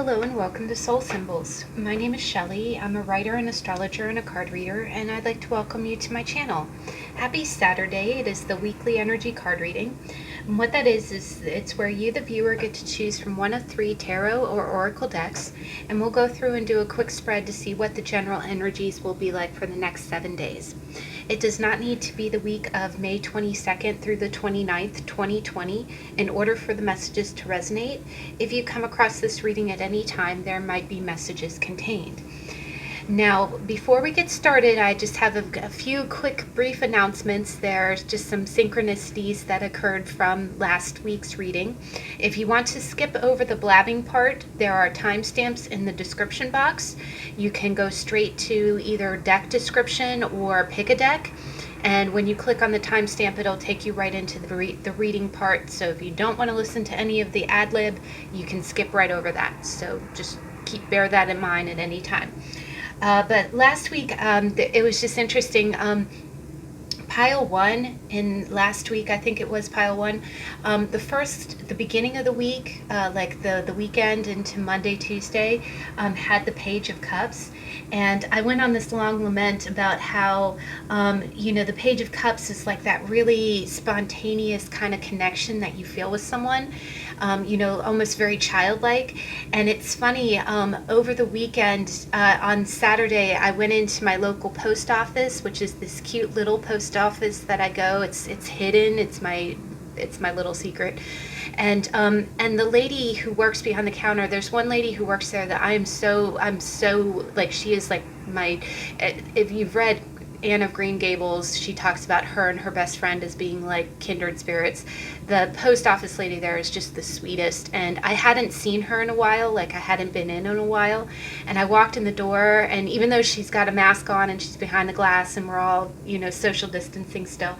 Hello and welcome to Soul Symbols. My name is Shelley. I'm a writer, an astrologer, and a card reader, and I'd like to welcome you to my channel. Happy Saturday. It is the weekly energy card reading. And what that is it's where you, the viewer, get to choose from one of 3 tarot or oracle decks, and we'll go through and do a quick spread to see what the general energies will be like for the next 7 days. It does not need to be the week of May 22nd through the 29th, 2020, in order for the messages to resonate. If you come across this reading at any time, there might be messages contained. Now, before we get started, I just have a few quick brief announcements. There's just some synchronicities that occurred from last week's reading. If you want to skip over the blabbing part, there are timestamps in the description box. You can go straight to either deck description or pick a deck. And when you click on the timestamp, it'll take you right into the reading part. So if you don't want to listen to any of the ad lib, you can skip right over that. So just bear that in mind at any time. But last week, it was just interesting. Pile 1 in last week, I think it was pile 1, the beginning of the week, like the weekend into Monday, Tuesday, had the Page of Cups. And I went on this long lament about how, the Page of Cups is like that really spontaneous kind of connection that you feel with someone, almost very childlike. And it's funny, over the weekend, on Saturday, I went into my local post office, which is this cute little post office that I go. It's hidden. It's my little secret. And the lady who works behind the counter, there's one lady who works there that I'm so like, she is like my, if you've read Anne of Green Gables, she talks about her and her best friend as being like kindred spirits. The post office lady there is just the sweetest, and I hadn't seen her in a while, like I hadn't been in a while, and I walked in the door, and even though she's got a mask on and she's behind the glass and we're all, social distancing still,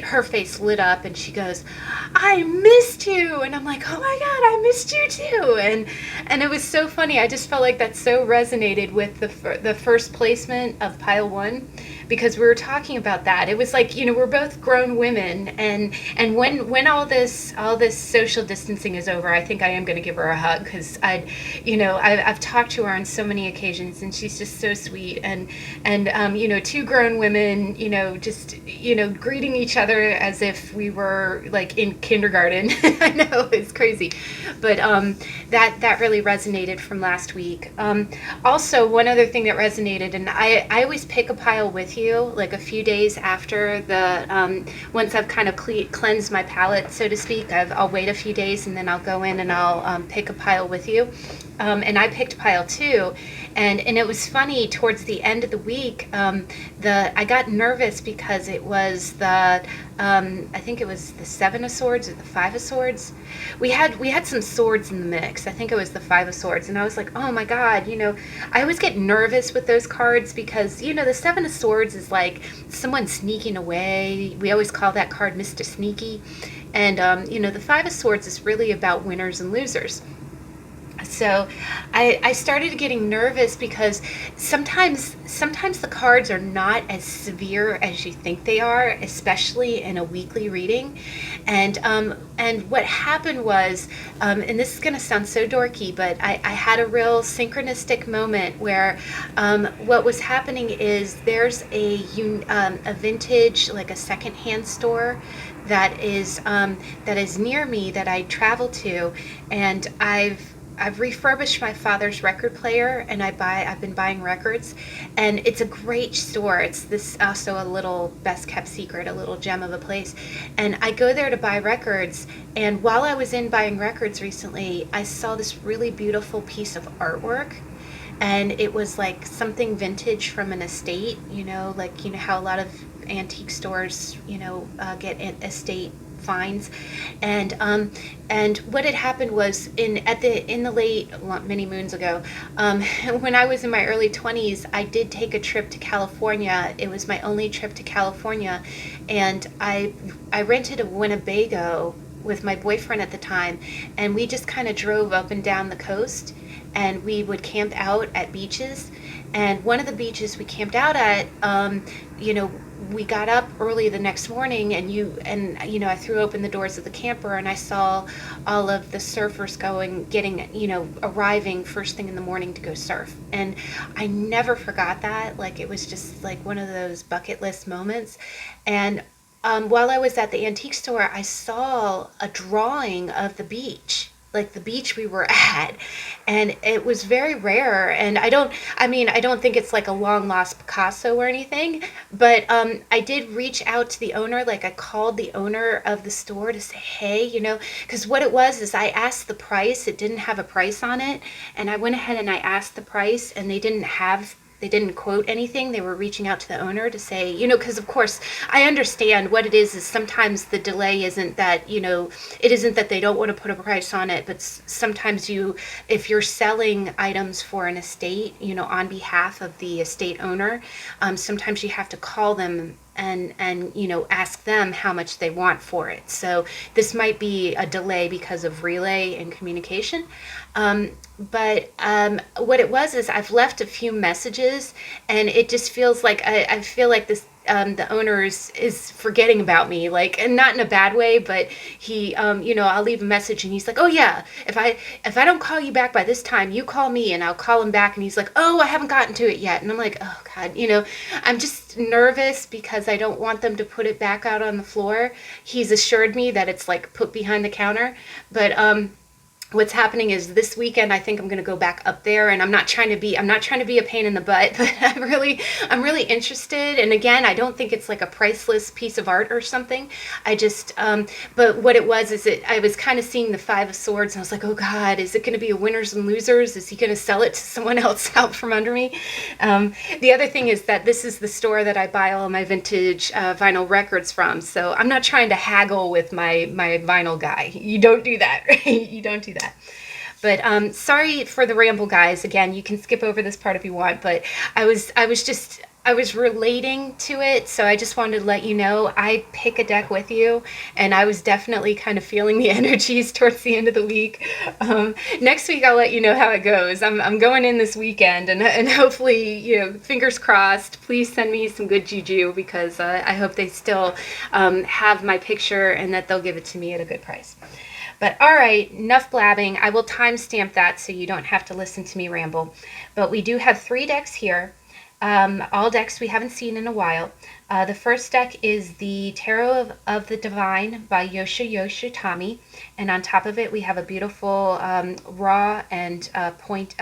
her face lit up and she goes, "I missed you," and I'm like, "Oh my God, I missed you too," and it was so funny. I just felt like that so resonated with the first placement of pile 1, because we were talking about that. It was like, we're both grown women, and when all this social distancing is over, I think I am going to give her a hug, because I've talked to her on so many occasions, and she's just so sweet, and 2 grown women, just greeting each other as if we were like in kindergarten. I know, it's crazy, but that really resonated from last week. Also, one other thing that resonated, and I always pick a pile with you, like a few days after once I've kind of cleansed my palette, so to speak. I'll wait a few days and then I'll go in and I'll pick a pile with you. And I picked pile 2, and it was funny, towards the end of the week, I got nervous because it was I think it was the 7 of Swords or the 5 of Swords. We had some swords in the mix. I think it was the 5 of Swords, and I was like, oh my God, I always get nervous with those cards because, the 7 of Swords is like someone sneaking away. We always call that card Mr. Sneaky. And, the 5 of Swords is really about winners and losers. So I started getting nervous because sometimes the cards are not as severe as you think they are, especially in a weekly reading. And what happened was, and this is going to sound so dorky, but I had a real synchronistic moment where what was happening is there's a vintage, like a secondhand store that is near me that I travel to, and I've refurbished my father's record player, and I've been buying records, and it's a great store. It's this also a little best kept secret, a little gem of a place. And I go there to buy records, and while I was in buying records recently, I saw this really beautiful piece of artwork, and it was like something vintage from an estate, like how a lot of antique stores get estate finds. And what had happened was in the late, many moons ago, when I was in my early 20s, I did take a trip to California. It was my only trip to California, and I rented a Winnebago with my boyfriend at the time, and we just kind of drove up and down the coast, and we would camp out at beaches. And one of the beaches we camped out at, you know, we got up early the next morning, and I threw open the doors of the camper, and I saw all of the surfers arriving first thing in the morning to go surf. And I never forgot that. Like, it was just like one of those bucket list moments. And while I was at the antique store, I saw a drawing of the beach, like the beach we were at, and it was very rare. And I don't think it's like a long lost Picasso or anything, but I did reach out to the owner. Like, I called the owner of the store to say, hey, because what it was is I asked the price. It didn't have a price on it, and I went ahead and I asked the price, and they didn't quote anything. They were reaching out to the owner to say, because of course I understand what it is sometimes the delay isn't that, it isn't that they don't want to put a price on it, but sometimes if you're selling items for an estate, on behalf of the estate owner, sometimes you have to call them and ask them how much they want for it. So this might be a delay because of relay and communication. But what it was is I've left a few messages, and it just feels like I feel like this the owner is forgetting about me, like, and not in a bad way, but he I'll leave a message, and he's like, oh yeah, if I don't call you back by this time, you call me, and I'll call him back. And he's like, oh, I haven't gotten to it yet. And I'm like, oh god, I'm just nervous because I don't want them to put it back out on the floor. He's assured me that it's like put behind the counter, but what's happening is this weekend I think I'm going to go back up there, and I'm not trying to be a pain in the butt, but I'm really interested. And again, I don't think it's like a priceless piece of art or something. I just but what it was is I was kind of seeing the Five of Swords, and I was like, oh god, is it going to be a winners and losers? Is he going to sell it to someone else out from under me? The other thing is that this is the store that I buy all of my vintage vinyl records from, so I'm not trying to haggle with my vinyl guy. You don't do that, right? You don't do that. But sorry for the ramble, guys. Again, you can skip over this part if you want, but I was relating to it, so I just wanted to let you know I pick a deck with you, and I was definitely kind of feeling the energies towards the end of the week. Next week I'll let you know how it goes. I'm going in this weekend, and hopefully, fingers crossed, please send me some good juju, because I hope they still have my picture and that they'll give it to me at a good price. But all right, enough blabbing. I will timestamp that so you don't have to listen to me ramble. But we do have 3 decks here, all decks we haven't seen in a while. The first deck is the Tarot of the Divine by Yoshitani, and on top of it we have a beautiful raw and point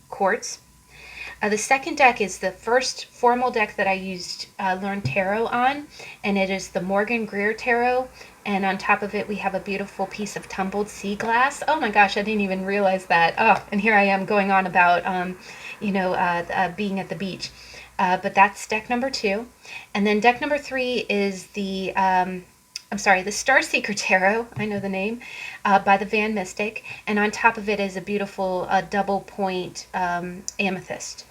quartz. The second deck is the first formal deck that I used Learn Tarot on, and it is the Morgan Greer Tarot. And on top of it, we have a beautiful piece of tumbled sea glass. Oh my gosh, I didn't even realize that. Oh, and here I am going on about, being at the beach. But that's deck number 2. And then deck number 3 is the Starseeker Tarot, I know the name, by the Van Mystic. And on top of it is a beautiful double point amethyst.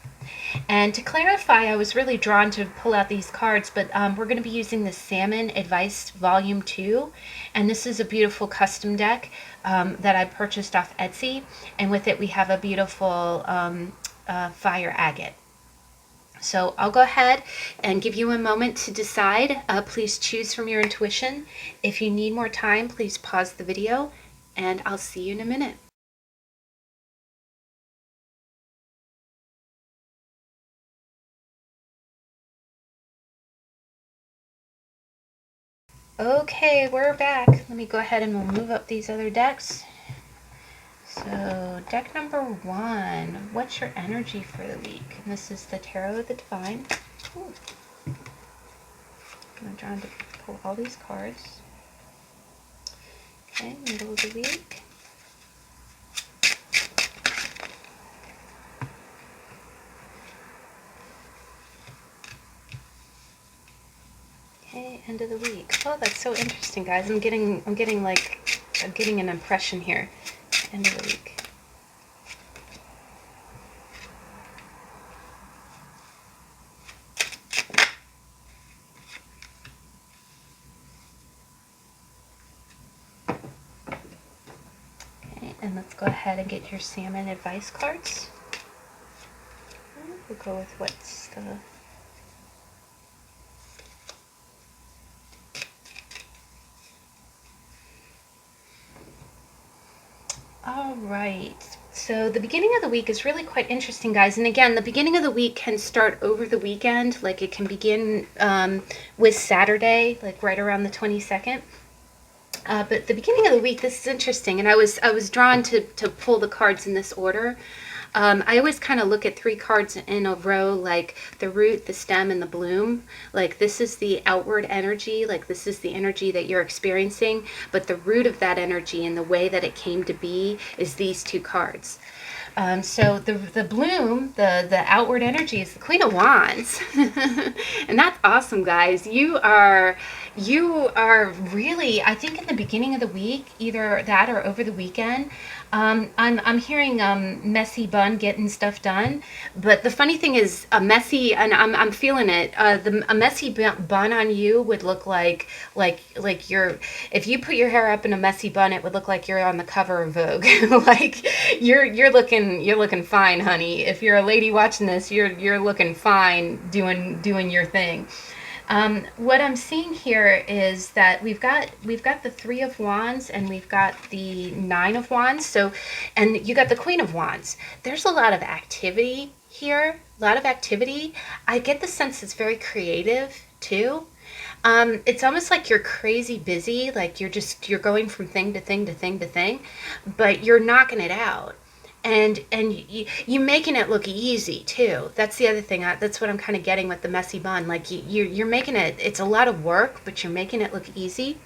And to clarify, I was really drawn to pull out these cards, but we're going to be using the Salmon Advice Volume 2, and this is a beautiful custom deck that I purchased off Etsy, and with it we have a beautiful fire agate. So I'll go ahead and give you a moment to decide. Please choose from your intuition. If you need more time, please pause the video, and I'll see you in a minute. Okay, we're back. Let me go ahead and we'll move up these other decks. So, deck number 1, what's your energy for the week? And this is the Tarot of the Divine. Ooh. I'm trying to pull all these cards. Okay, middle of the week. Okay, end of the week. Oh, that's so interesting, guys. I'm getting an impression here. End of the week. Okay, and let's go ahead and get your Salmon advice cards. We'll go with what's the... All right. So the beginning of the week is really quite interesting, guys. And again, the beginning of the week can start over the weekend. Like it can begin with Saturday, like right around the 22nd. But the beginning of the week, this is interesting. And I was drawn to pull the cards in this order. I always kind of look at 3 cards in a row, like the root, the stem, and the bloom. Like this is the outward energy, like this is the energy that you're experiencing, but the root of that energy and the way that it came to be is these 2 cards. So the bloom, the outward energy is the Queen of Wands. And that's awesome, guys. You are really, I think in the beginning of the week, either that or over the weekend, I'm hearing messy bun getting stuff done. But the funny thing is a messy, and I'm feeling it, a messy bun on you would look like you're, if you put your hair up in a messy bun, it would look like you're on the cover of Vogue. Like you're looking fine, honey. If you're a lady watching this, you're looking fine doing your thing. What I'm seeing here is that we've got the 3 of Wands and we've got the 9 of Wands. So, and you got the Queen of Wands. There's a lot of activity here, a lot of activity. I get the sense it's very creative too. It's almost like you're crazy busy, like you're going from thing to thing to thing to thing, but you're knocking it out. And you making it look easy too. That's the other thing. That's what I'm kind of getting with the messy bun. Like you're making it. It's a lot of work, but you're making it look easy.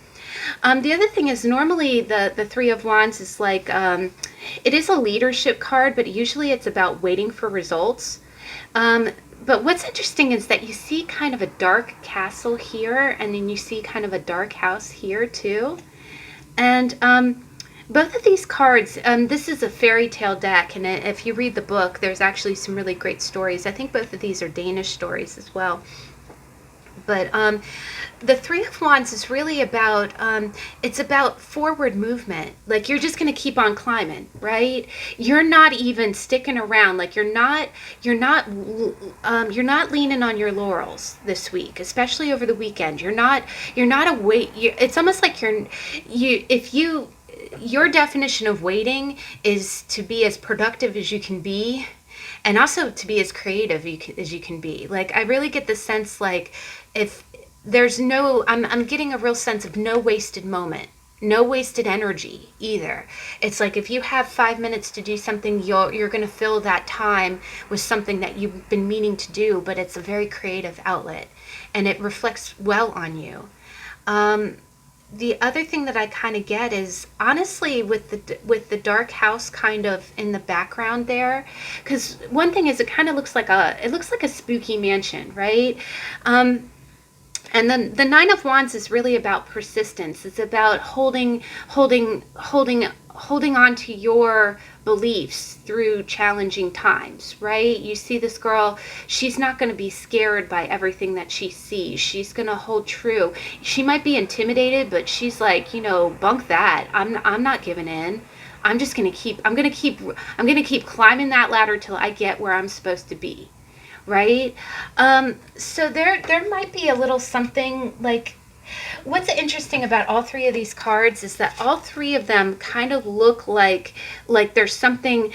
The other thing is normally the 3 of Wands is like it is a leadership card, but usually it's about waiting for results. But what's interesting is that you see kind of a dark castle here, and then you see kind of a dark house here too, and both of these cards, this is a fairy tale deck, and if you read the book, there's actually some really great stories. I think both of these are Danish stories as well. But the 3 of Wands is really about, it's about forward movement. Like you're just going to keep on climbing, right? You're not even sticking around. Like you're not leaning on your laurels this week, especially over the weekend. You're not it's almost like your definition of waiting is to be as productive as you can be, and also to be as creative as you can be. Like I really get the sense, like if there's I'm getting a real sense of no wasted moment, no wasted energy either. It's like if you have 5 minutes to do something, you're going to fill that time with something that you've been meaning to do, but it's a very creative outlet, and it reflects well on you. The other thing that I kind of get is honestly with the dark house kind of in the background there, because one thing is it kind of looks like a spooky mansion, right? And then the 9 of Wands is really about persistence. It's about holding on to your beliefs through challenging times, right? You see this girl, she's not going to be scared by everything that she sees. She's going to hold true. She might be intimidated, but she's like, bunk that. I'm not giving in. I'm going to keep climbing that ladder till I get where I'm supposed to be. Right? So there might be a little something like, what's interesting about all 3 of these cards is that all 3 of them kind of look like there's something,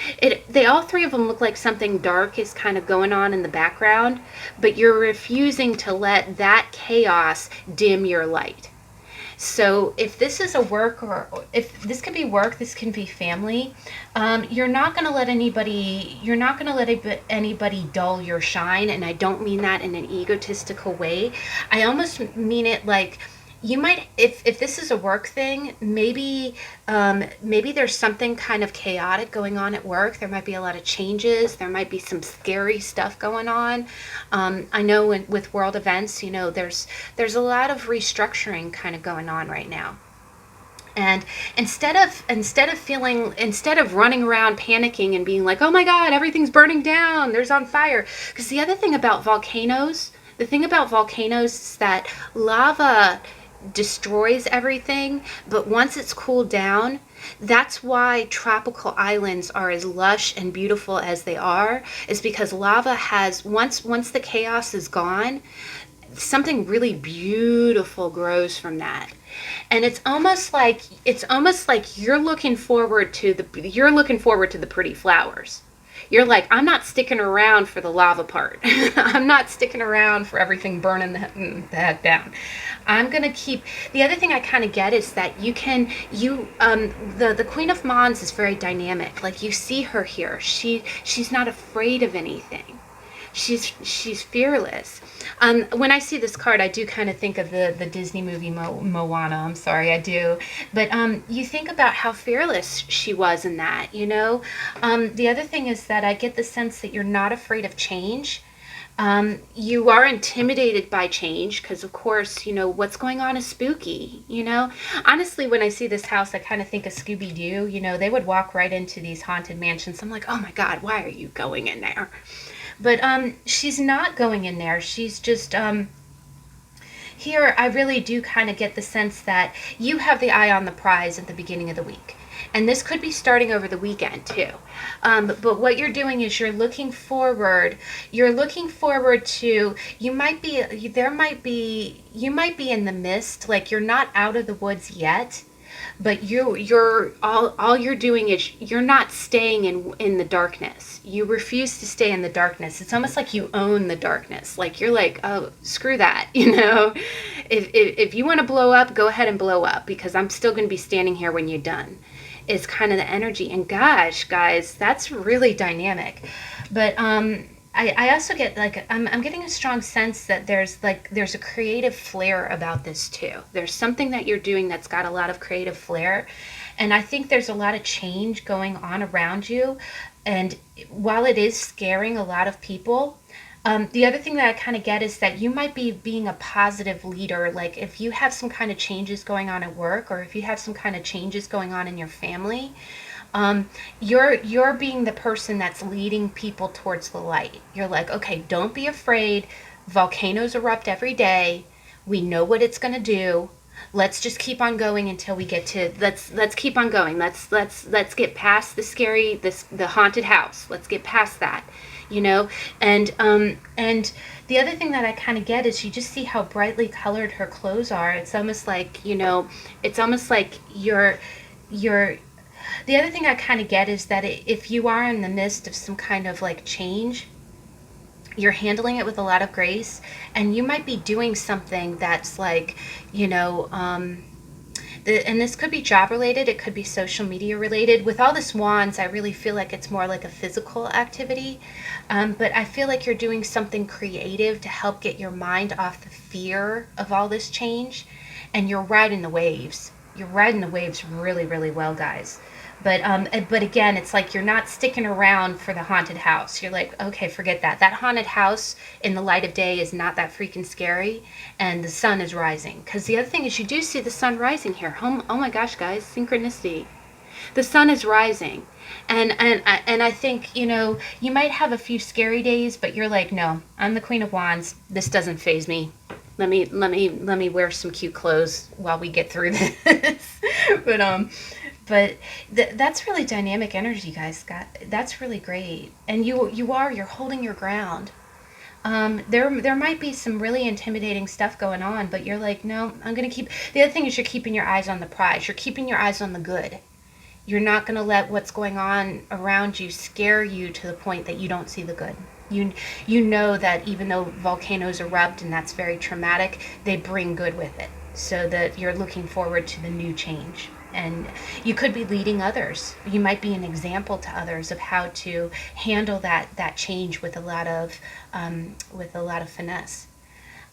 all 3 of them look like something dark is kind of going on in the background, but you're refusing to let that chaos dim your light. So if this is a work, or if this can be work, this can be family, you're not going to let anybody dull your shine. And I don't mean that in an egotistical way. I almost mean it like you might, if this is a work thing, maybe there's something kind of chaotic going on at work. There might be a lot of changes. There might be some scary stuff going on. I know with world events, there's a lot of restructuring kind of going on right now. And instead of running around panicking and being like, oh my God, everything's burning down, there's on fire. Because the other thing about volcanoes, is that lava destroys everything, but once it's cooled down, that's why tropical islands are as lush and beautiful as they are, is because lava has, once the chaos is gone, something really beautiful grows from that. And it's almost like you're looking forward to the pretty flowers. You're like, I'm not sticking around for the lava part. I'm not sticking around for everything burning the heck down. I'm gonna keep. The other thing I kind of get is that the Queen of Wands is very dynamic. Like, you see her here. She's not afraid of anything. She's fearless. When I see this card, I do kind of think of the Disney movie Moana. I'm sorry, I do. But you think about how fearless she was in that, you know? The other thing is that I get the sense that you're not afraid of change. You are intimidated by change because, of course, you know, what's going on is spooky, you know? Honestly, when I see this house, I kind of think of Scooby-Doo. You know, they would walk right into these haunted mansions. I'm like, oh my God, why are you going in there? But she's not going in there. She's just here. I really do kind of get the sense that you have the eye on the prize at the beginning of the week. And this could be starting over the weekend too. But what you're doing is you're looking forward. You're looking forward to, you might be in the mist, like you're not out of the woods yet, but you're all you're doing is you're not staying in the darkness. You refuse to stay in the darkness. It's almost like you own the darkness. Like, you're like, oh, screw that, you know. If you want to blow up, go ahead and blow up, because I'm still going to be standing here when you're done. Is kind of the energy. And gosh, guys, that's really dynamic. But I also get, like, I'm getting a strong sense that there's a creative flair about this too. There's something that you're doing that's got a lot of creative flair, and I think there's a lot of change going on around you. And while it is scaring a lot of people, the other thing that I kind of get is that you might be being a positive leader. Like, if you have some kind of changes going on at work, or if you have some kind of changes going on in your family, you're being the person that's leading people towards the light. You're like, okay, don't be afraid. Volcanoes erupt every day. We know what it's going to do. Let's just keep on going until we get to, let's keep on going. Let's get past the haunted house. Let's get past that, you know. And the other thing that I kind of get is you just see how brightly colored her clothes are. It's almost like, you know, it's almost like you're the other thing I kind of get is that if you are in the midst of some kind of like change, you're handling it with a lot of grace, and you might be doing something that's like, you know, and this could be job related, it could be social media related. With all this wands, I really feel like it's more like a physical activity, but I feel like you're doing something creative to help get your mind off the fear of all this change, and you're riding the waves. You're riding the waves really, really well, guys. But again, it's like you're not sticking around for the haunted house. You're like, okay, forget that. That haunted house in the light of day is not that freaking scary, and the sun is rising. Because the other thing is, you do see the sun rising here. Oh my gosh, guys, synchronicity. The sun is rising, and I think, you know, you might have a few scary days, but you're like, no, I'm the Queen of Wands. This doesn't faze me. Let me wear some cute clothes while we get through this. But that's really dynamic energy, guys. That's really great, and you're holding your ground. There might be some really intimidating stuff going on, but you're like, no, I'm gonna keep. The other thing is you're keeping your eyes on the prize. You're keeping your eyes on the good. You're not gonna let what's going on around you scare you to the point that you don't see the good. You know that even though volcanoes erupt and that's very traumatic, they bring good with it, so that you're looking forward to the new change. And you could be leading others. You might be an example to others of how to handle that change with a lot of finesse.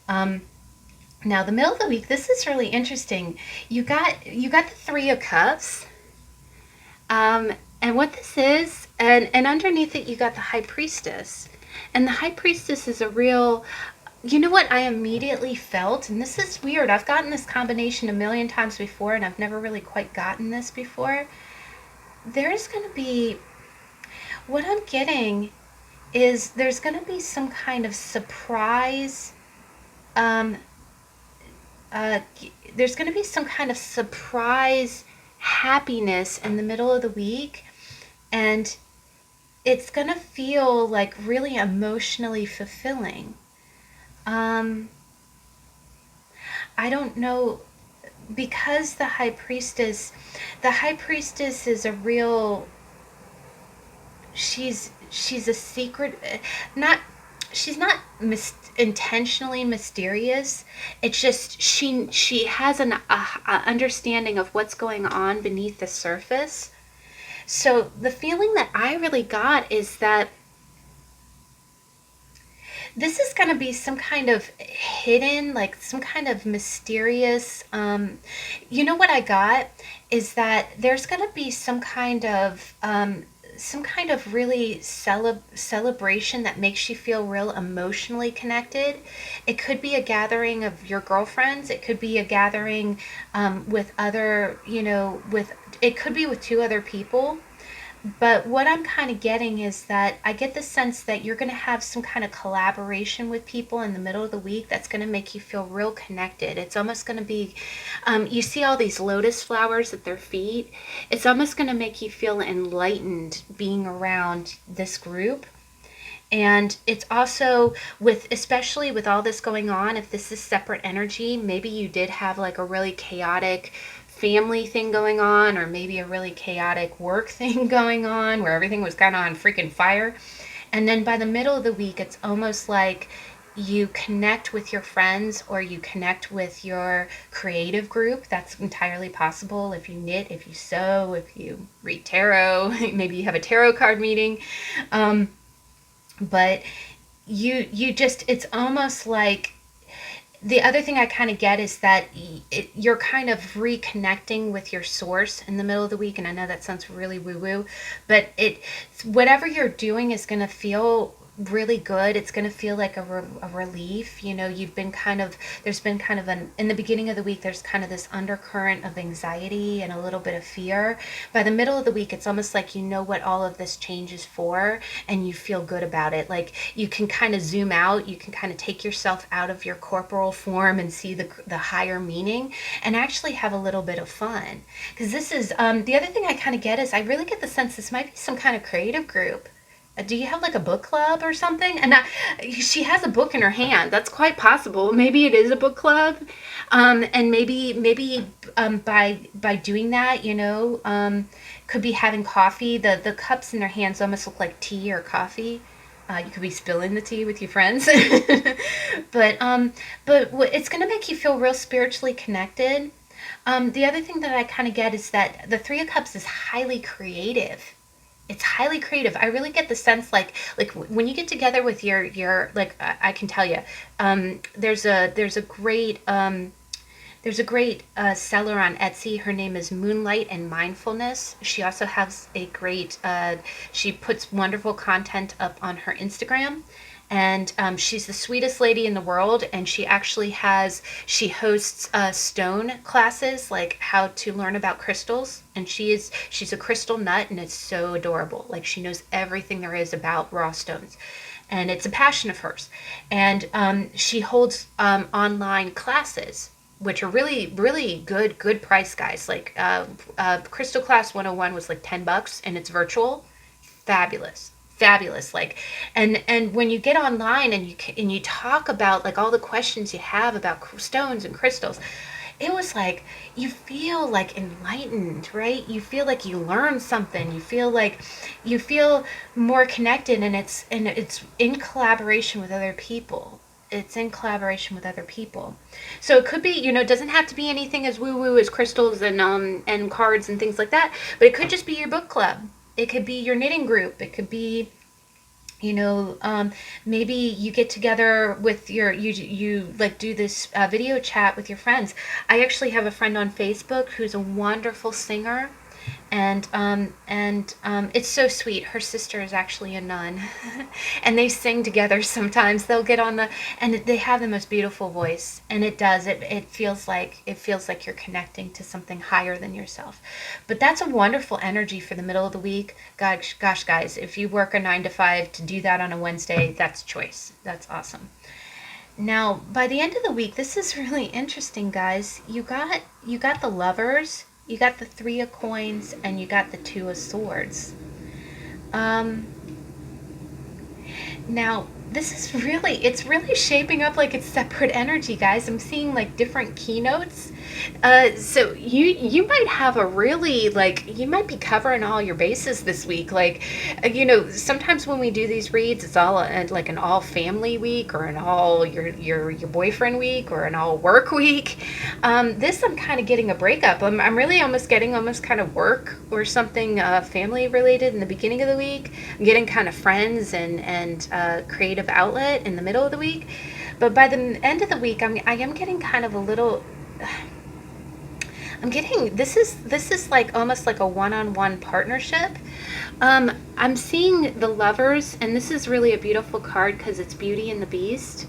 Now, the middle of the week, this is really interesting. You got the Three of Cups, and what this is, and underneath it you got the High Priestess, and the High Priestess is a real. You know what I immediately felt, and this is weird, I've gotten this combination a million times before, and I've never really quite gotten this before. There's going to be, what I'm getting is there's going to be some kind of surprise there's going to be some kind of surprise happiness in the middle of the week, and it's going to feel like really emotionally fulfilling. Um, I don't know, because the high priestess is a real, she's a secret, not, she's not intentionally mysterious. It's just she has an understanding of what's going on beneath the surface. So the feeling that I really got is that this is going to be some kind of hidden, like some kind of mysterious, you know what I got is that there's going to be some kind of really celebration that makes you feel real emotionally connected. It could be a gathering of your girlfriends. It could be a gathering with other, with, it could be with two other people. But what I'm kind of getting is that I get the sense that you're going to have some kind of collaboration with people in the middle of the week that's going to make you feel real connected. It's almost going to be, you see all these lotus flowers at their feet. It's almost going to make you feel enlightened being around this group. And it's also with, especially with all this going on, if this is separate energy, maybe you did have like a really chaotic family thing going on, or maybe a really chaotic work thing going on where everything was kind of on freaking fire. And then by the middle of the week, it's almost like you connect with your friends or you connect with your creative group. That's entirely possible if you knit, if you sew, if you read tarot, maybe you have a tarot card meeting. But you just, it's almost like, the other thing I kind of get is that you're kind of reconnecting with your source in the middle of the week. And I know that sounds really woo woo, but whatever you're doing is going to feel really good. It's going to feel like a relief. You've been kind of, there's been kind of in the beginning of the week, there's kind of this undercurrent of anxiety and a little bit of fear. By the middle of the week, it's almost like you know what all of this change is for, and you feel good about it. Like you can kind of zoom out, you can kind of take yourself out of your corporal form and see the higher meaning, and actually have a little bit of fun. Because this is, the other thing I kind of get is I really get the sense this might be some kind of creative group. Do you have like a book club or something? And she has a book in her hand. That's quite possible. Maybe it is a book club, and maybe by doing that, could be having coffee. The cups in their hands almost look like tea or coffee. You could be spilling the tea with your friends, but it's going to make you feel real spiritually connected. The other thing that I kind of get is that the Three of Cups is highly creative. It's highly creative. I really get the sense like when you get together with your like, I can tell you, there's a great seller on Etsy. Her name is Moonlight and Mindfulness. She also has a great, she puts wonderful content up on her Instagram. And she's the sweetest lady in the world, and she hosts stone classes, like how to learn about crystals. And she's a crystal nut, and it's so adorable. Like, she knows everything there is about raw stones, and it's a passion of hers. And she holds online classes, which are really, really good price, guys. Like Crystal Class 101 was like $10, and it's virtual. Fabulous. Like, and when you get online and you talk about like all the questions you have about stones and crystals, it was like you feel like enlightened, right? You feel like you learned something. You feel more connected, and it's in collaboration with other people. It's in collaboration with other people. So it could be, it doesn't have to be anything as woo woo as crystals and cards and things like that, but it could just be your book club. It could be your knitting group. It could be, maybe you get together with you like do this video chat with your friends. I actually have a friend on Facebook who's a wonderful singer, and it's so sweet. Her sister is actually a nun, and they sing together sometimes. They'll get on and they have the most beautiful voice, and it feels like you're connecting to something higher than yourself. But that's a wonderful energy for the middle of the week. Gosh, guys, if you work a 9 to 5, to do that on a Wednesday, that's choice. That's awesome. Now, by the end of the week, this is really interesting, guys. You got the Lovers, you got the Three of Coins, and you got the Two of Swords. Um, Now, it's really shaping up like it's separate energy, guys. I'm seeing like different keynotes. So you might have a really, like, you might be covering all your bases this week. Like, sometimes when we do these reads, it's all like an all family week, or an all your boyfriend week, or an all work week. This, I'm kind of getting a breakup. I'm really almost getting almost kind of work or something family related in the beginning of the week. I'm getting kind of friends and creative outlet in the middle of the week. But by the end of the week, I am getting kind of a little. I'm getting, this is like almost like a one-on-one partnership. I'm seeing the Lovers, and this is really a beautiful card because it's Beauty and the Beast.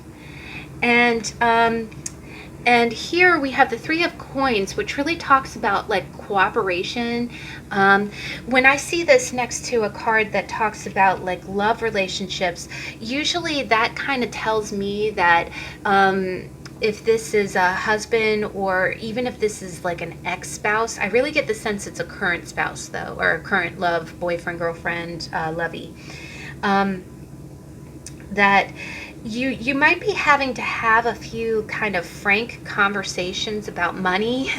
And here we have the Three of Coins, which really talks about like cooperation. When I see this next to a card that talks about like love relationships, usually that kind of tells me that if this is a husband, or even if this is like an ex-spouse, I really get the sense it's a current spouse though, or a current love, boyfriend, girlfriend, lovey. That you might be having to have a few kind of frank conversations about money.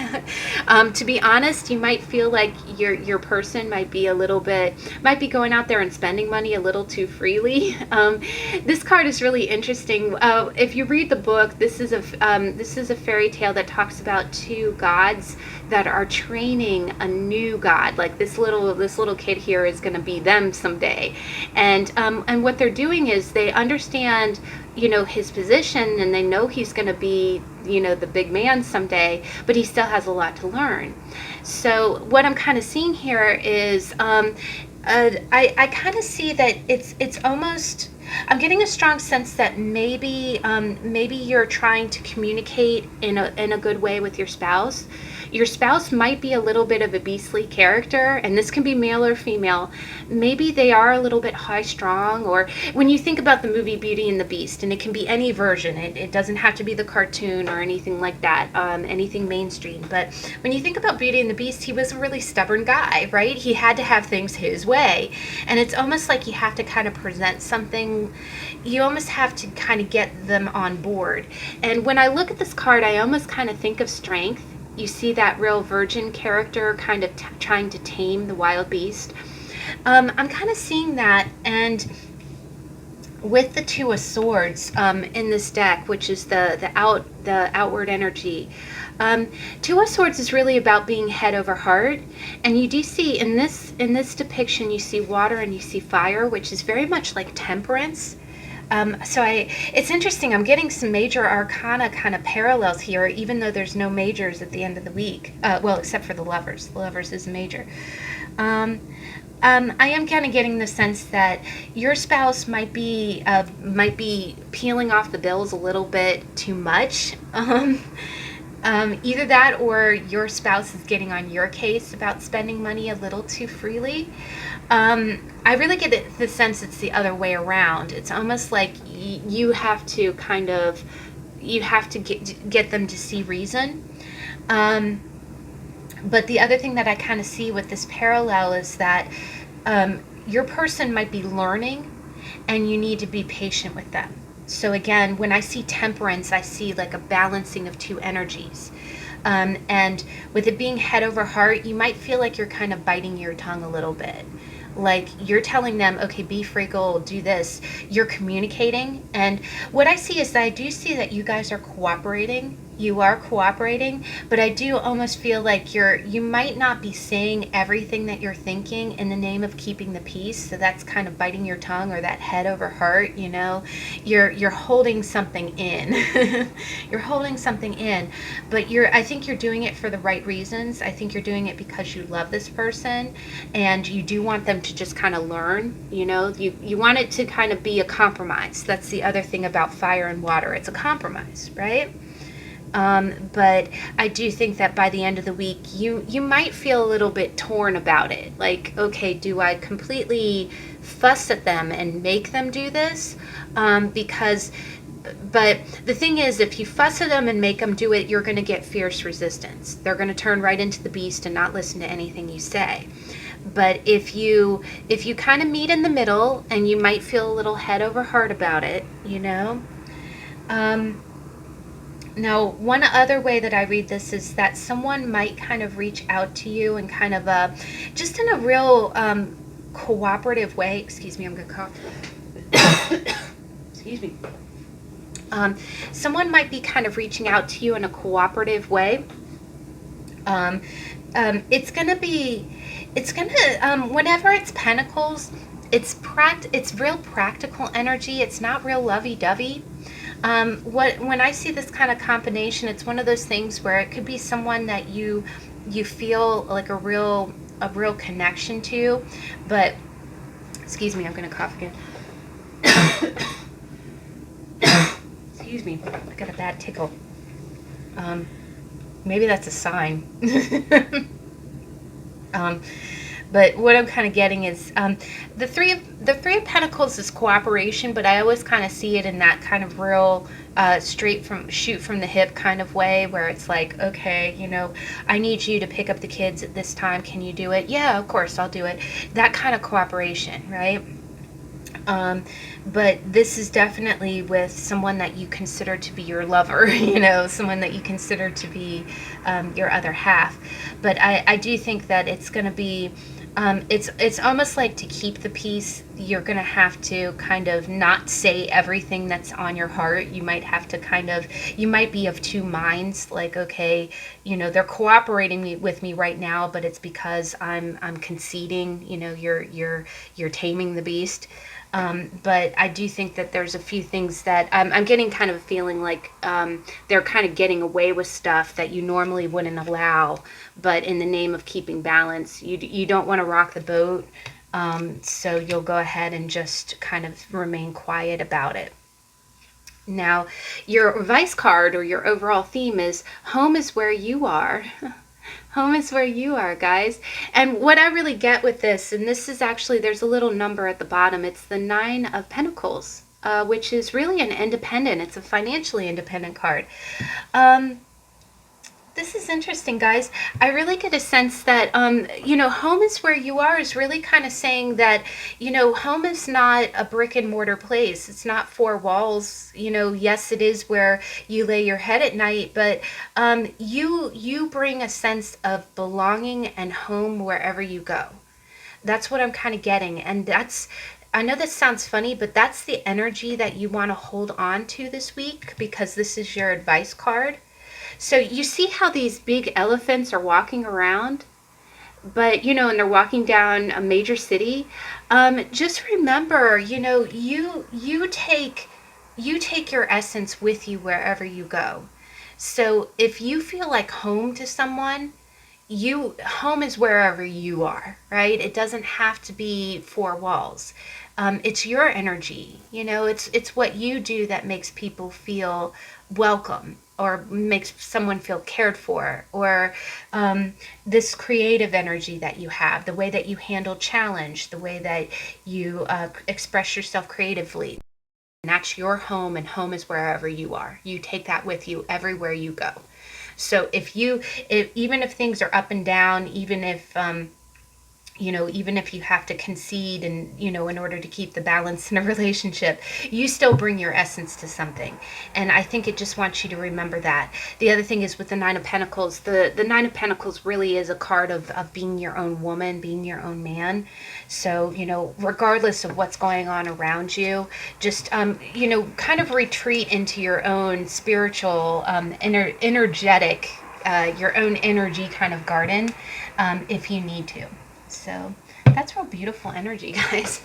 To be honest, you might feel like your person might be going out there and spending money a little too freely. This card is really interesting. If you read the book, this is a fairy tale that talks about two gods that are training a new god. Like this little kid here is going to be them someday, and what they're doing is they understand his position, and they know he's going to be the big man someday, but he still has a lot to learn. So what I'm kind of seeing here is I kind of see that it's almost, I'm getting a strong sense that maybe you're trying to communicate in a good way with your spouse. Your spouse might be a little bit of a beastly character, and this can be male or female. Maybe they are a little bit high strung, or when you think about the movie Beauty and the Beast, and it can be any version, it doesn't have to be the cartoon or anything like that, anything mainstream. But when you think about Beauty and the Beast, he was a really stubborn guy, right? He had to have things his way, and it's almost like you have to kind of present something. You almost have to kind of get them on board. And when I look at this card, I almost kind of think of strength. You see that real virgin character kind of trying to tame the wild beast. I'm kind of seeing that, and with the Two of Swords in this deck, which is the outward energy. Two of Swords is really about being head over heart, and you do see in this depiction, you see water and you see fire, which is very much like temperance. It's interesting. I'm getting some major arcana kind of parallels here, even though there's no majors at the end of the week. Well, except for the Lovers. The Lovers is a major. I am kind of getting the sense that your spouse might be peeling off the bills a little bit too much. Either that, or your spouse is getting on your case about spending money a little too freely. I really get the sense it's the other way around. It's almost like you have to get them to see reason. But the other thing that I kind of see with this parallel is that your person might be learning, and you need to be patient with them. So again, when I see temperance, I see like a balancing of two energies. And with it being head over heart, you might feel like you're kind of biting your tongue a little bit. Like you're telling them, okay, be frugal, do this. You're communicating. And what I see is that I do see that you guys are cooperating. You are cooperating, but I do almost feel like you might not be saying everything that you're thinking in the name of keeping the peace. So that's kind of biting your tongue, or that head over heart, you're holding something in. You're holding something in, but I think you're doing it for the right reasons. I think you're doing it because you love this person, and you do want them to just kind of learn. You want it to kind of be a compromise. That's the other thing about fire and water. It's a compromise, right? But I do think that by the end of the week, you might feel a little bit torn about it. Like, okay, do I completely fuss at them and make them do this? Because but the thing is, if you fuss at them and make them do it, you're going to get fierce resistance. They're going to turn right into the beast and not listen to anything you say. But if you kind of meet in the middle, and you might feel a little head over heart about it, you know. Now, one other way that I read this is that someone might kind of reach out to you and kind of just in a real cooperative way. Excuse me, I'm going to cough. Excuse me. Someone might be kind of reaching out to you in a cooperative way. It's going to, whenever it's pentacles, it's real practical energy. It's not real lovey-dovey. When I see this kind of combination, it's one of those things where it could be someone that you feel like a real connection to, but excuse me, I'm going to cough again. Excuse me, I got a bad tickle. Maybe that's a sign. But what I'm kind of getting is the three of Pentacles is cooperation, but I always kind of see it in that kind of real shoot from the hip kind of way, where it's like, okay, you know, I need you to pick up the kids at this time. Can you do it? Yeah, of course, I'll do it. That kind of cooperation, right? But this is definitely with someone that you consider to be your lover, you know, someone that you consider to be your other half. But I do think that it's going to be, it's almost like to keep the peace, you're going to have to kind of not say everything that's on your heart. You might have to you might be of two minds, like, okay, you know, they're cooperating with me right now, but it's because I'm conceding, you know, you're taming the beast. But I do think that there's a few things that I'm getting kind of a feeling like they're kind of getting away with stuff that you normally wouldn't allow, but in the name of keeping balance, you don't want to rock the boat, so you'll go ahead and just kind of remain quiet about it. Now, your advice card or your overall theme is home is where you are. Home is where you are, guys. And what I really get with this, and this is actually, there's a little number at the bottom. It's the 9 of Pentacles, which is really an independent. It's a financially independent card. This is interesting, guys. I really get a sense that, you know, home is where you are is really kind of saying that, you know, home is not a brick and mortar place. It's not four walls. You know, yes, it is where you lay your head at night, but you bring a sense of belonging and home wherever you go. That's what I'm kind of getting. And I know this sounds funny, but that's the energy that you want to hold on to this week, because this is your advice card. So you see how these big elephants are walking around, but, you know, and they're walking down a major city. Just remember, you know, you take your essence with you wherever you go. So if you feel like home to someone, home is wherever you are, right? It doesn't have to be four walls. It's your energy, you know, it's what you do that makes people feel welcome, or makes someone feel cared for, or this creative energy that you have, the way that you handle challenge, the way that you express yourself creatively. And that's your home, and home is wherever you are. You take that with you everywhere you go. So even if things are up and down, even if you know, even if you have to concede and, you know, in order to keep the balance in a relationship, you still bring your essence to something. And I think it just wants you to remember that. The other thing is with the 9 of Pentacles, the 9 of Pentacles really is a card of being your own woman, being your own man. So, you know, regardless of what's going on around you, just, you know, kind of retreat into your own spiritual, energetic, your own energy kind of garden, if you need to. So that's real beautiful energy, guys.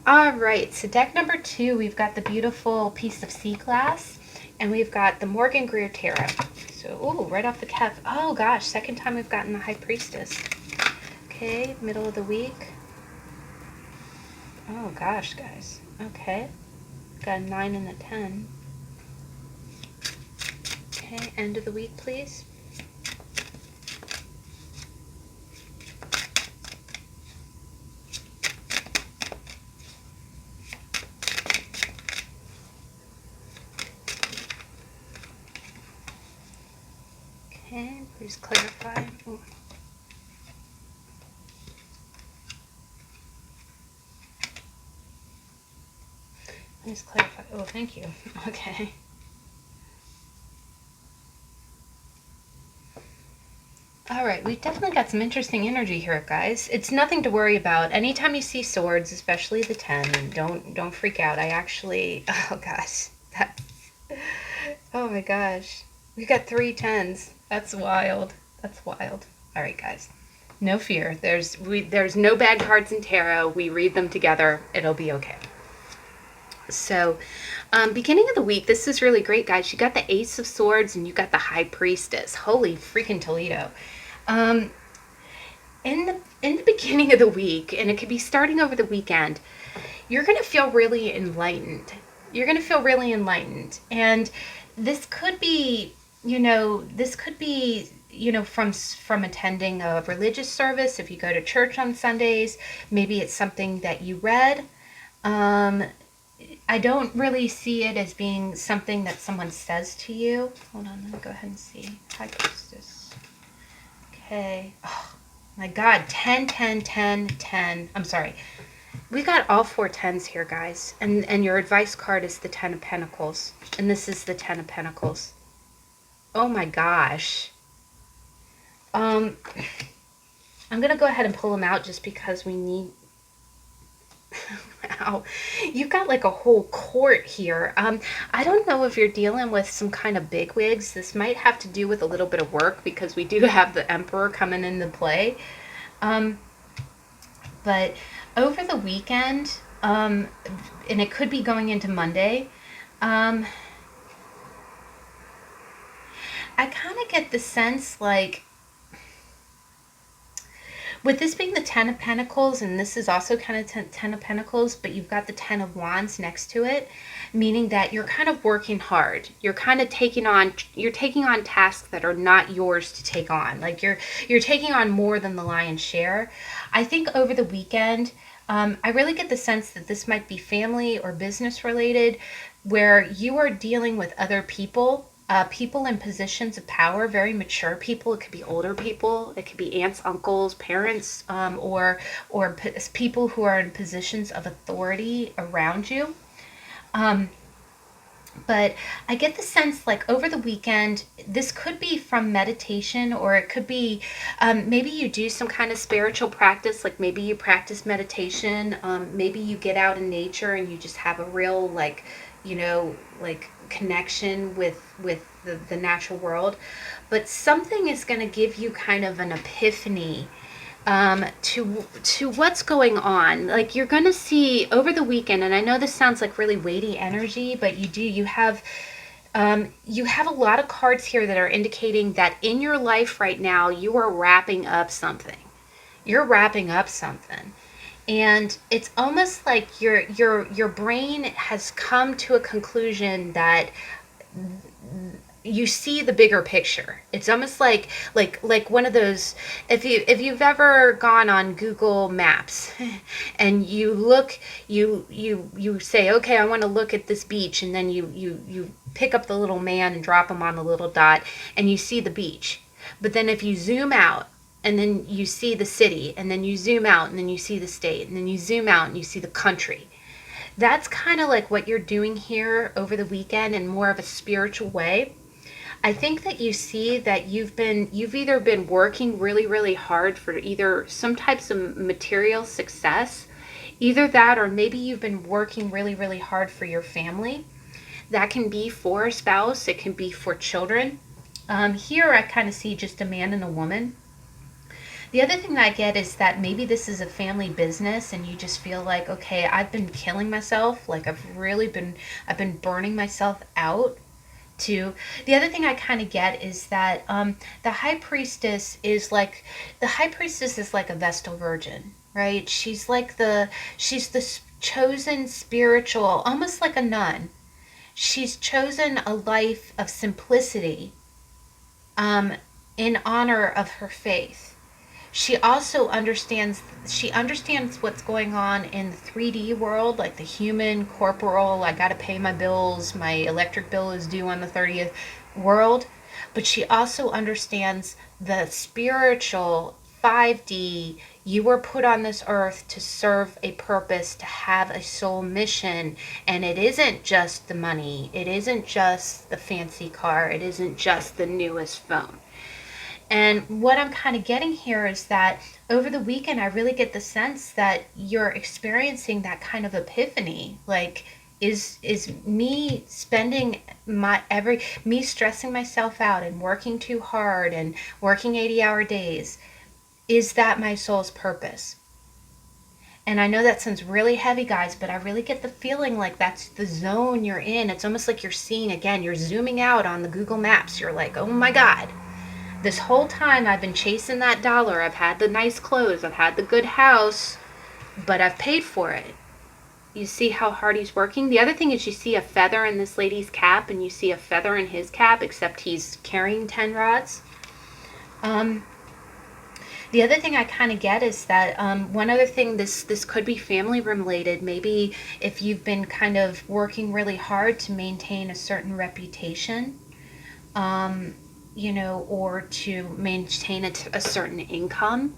All right, so deck number 2, we've got the beautiful piece of sea glass, and we've got the Morgan Greer Tarot. So, oh, right off the cuff. Oh gosh, second time we've gotten the High Priestess. Okay, middle of the week. Oh gosh, guys. Okay, got a 9 and a 10. Okay, end of the week, please. Okay, please clarify. Ooh. Please clarify. Oh, thank you. Okay. All right, we've definitely got some interesting energy here, guys. It's nothing to worry about. Anytime you see swords, especially the 10, don't freak out. I actually, oh gosh, that, oh my gosh, we got 3 10s. That's wild. That's wild. All right, guys, no fear. There's no bad cards in tarot. We read them together. It'll be okay. So, beginning of the week, this is really great, guys. You got the Ace of Swords and you got the High Priestess. Holy freaking Toledo. Um, in the beginning of the week, and it could be starting over the weekend, you're going to feel really enlightened. You're going to feel really enlightened. And this could be, from attending a religious service. If you go to church on Sundays, maybe it's something that you read. I don't really see it as being something that someone says to you. Hold on, let me go ahead and see. High Priestess. Okay. Oh, my God. 10, 10, 10, 10. I'm sorry. We got all 4 10s here, guys. And your advice card is the 10 of Pentacles. And this is the 10 of Pentacles. Oh, my gosh. I'm going to go ahead and pull them out just because we need... Wow, you've got like a whole court here. I don't know if you're dealing with some kind of bigwigs. This might have to do with a little bit of work because we do have the Emperor coming into play. But over the weekend, and it could be going into Monday, I kind of get the sense like, with this being the 10 of Pentacles, and this is also kind of 10 of Pentacles, but you've got the 10 of Wands next to it, meaning that you're kind of working hard. You're kind of taking on tasks that are not yours to take on. Like you're taking on more than the lion's share. I think over the weekend, I really get the sense that this might be family or business related, where you are dealing with other people. People in positions of power, very mature people. It could be older people. It could be aunts, uncles, parents, or people who are in positions of authority around you. But I get the sense like over the weekend, this could be from meditation, or it could be maybe you do some kind of spiritual practice, like maybe you practice meditation, maybe you get out in nature and you just have a real like connection with the natural world. But something is going to give you kind of an epiphany to what's going on. Like you're going to see over the weekend, and I know this sounds like really weighty energy, but you have a lot of cards here that are indicating that in your life right now you are wrapping up something. You're wrapping up something. And it's almost like your brain has come to a conclusion that you see the bigger picture. It's almost like one of those, if you've ever gone on Google Maps and you look, you say, okay, I want to look at this beach, and then you pick up the little man and drop him on the little dot and you see the beach. But then if you zoom out, and then you see the city, and then you zoom out, and then you see the state, and then you zoom out and you see the country. That's kind of like what you're doing here over the weekend in more of a spiritual way. I think that you see that you've either been working really, really hard for either some types of material success, either that, or maybe you've been working really, really hard for your family. That can be for a spouse. It can be for children. Here I kind of see just a man and a woman. The other thing that I get is that maybe this is a family business and you just feel like, okay, I've been killing myself. Like I've been burning myself out too. The other thing I kind of get is that the High Priestess is like a Vestal Virgin, right? She's the chosen spiritual, almost like a nun. She's chosen a life of simplicity in honor of her faith. She also understands what's going on in the 3D world, like the human, corporal, I got to pay my bills, my electric bill is due on the 30th world. but she also understands the spiritual 5D. You were put on this earth to serve a purpose, to have a soul mission, and it isn't just the money, it isn't just the fancy car, it isn't just the newest phone. And what I'm kind of getting here is that over the weekend, I really get the sense that you're experiencing that kind of epiphany. Like, is me spending me stressing myself out and working too hard and working 80-hour days, is that my soul's purpose? And I know that sounds really heavy, guys, but I really get the feeling like that's the zone you're in. It's almost like you're seeing again, you're zooming out on the Google Maps. You're like, oh my God, this whole time I've been chasing that dollar. I've had the nice clothes, I've had the good house, but I've paid for it. You see how hard he's working? The other thing is you see a feather in this lady's cap and you see a feather in his cap, except he's carrying 10 rods. The other thing I kind of get is that one other thing, this could be family related. Maybe if you've been kind of working really hard to maintain a certain reputation, or to maintain a certain income,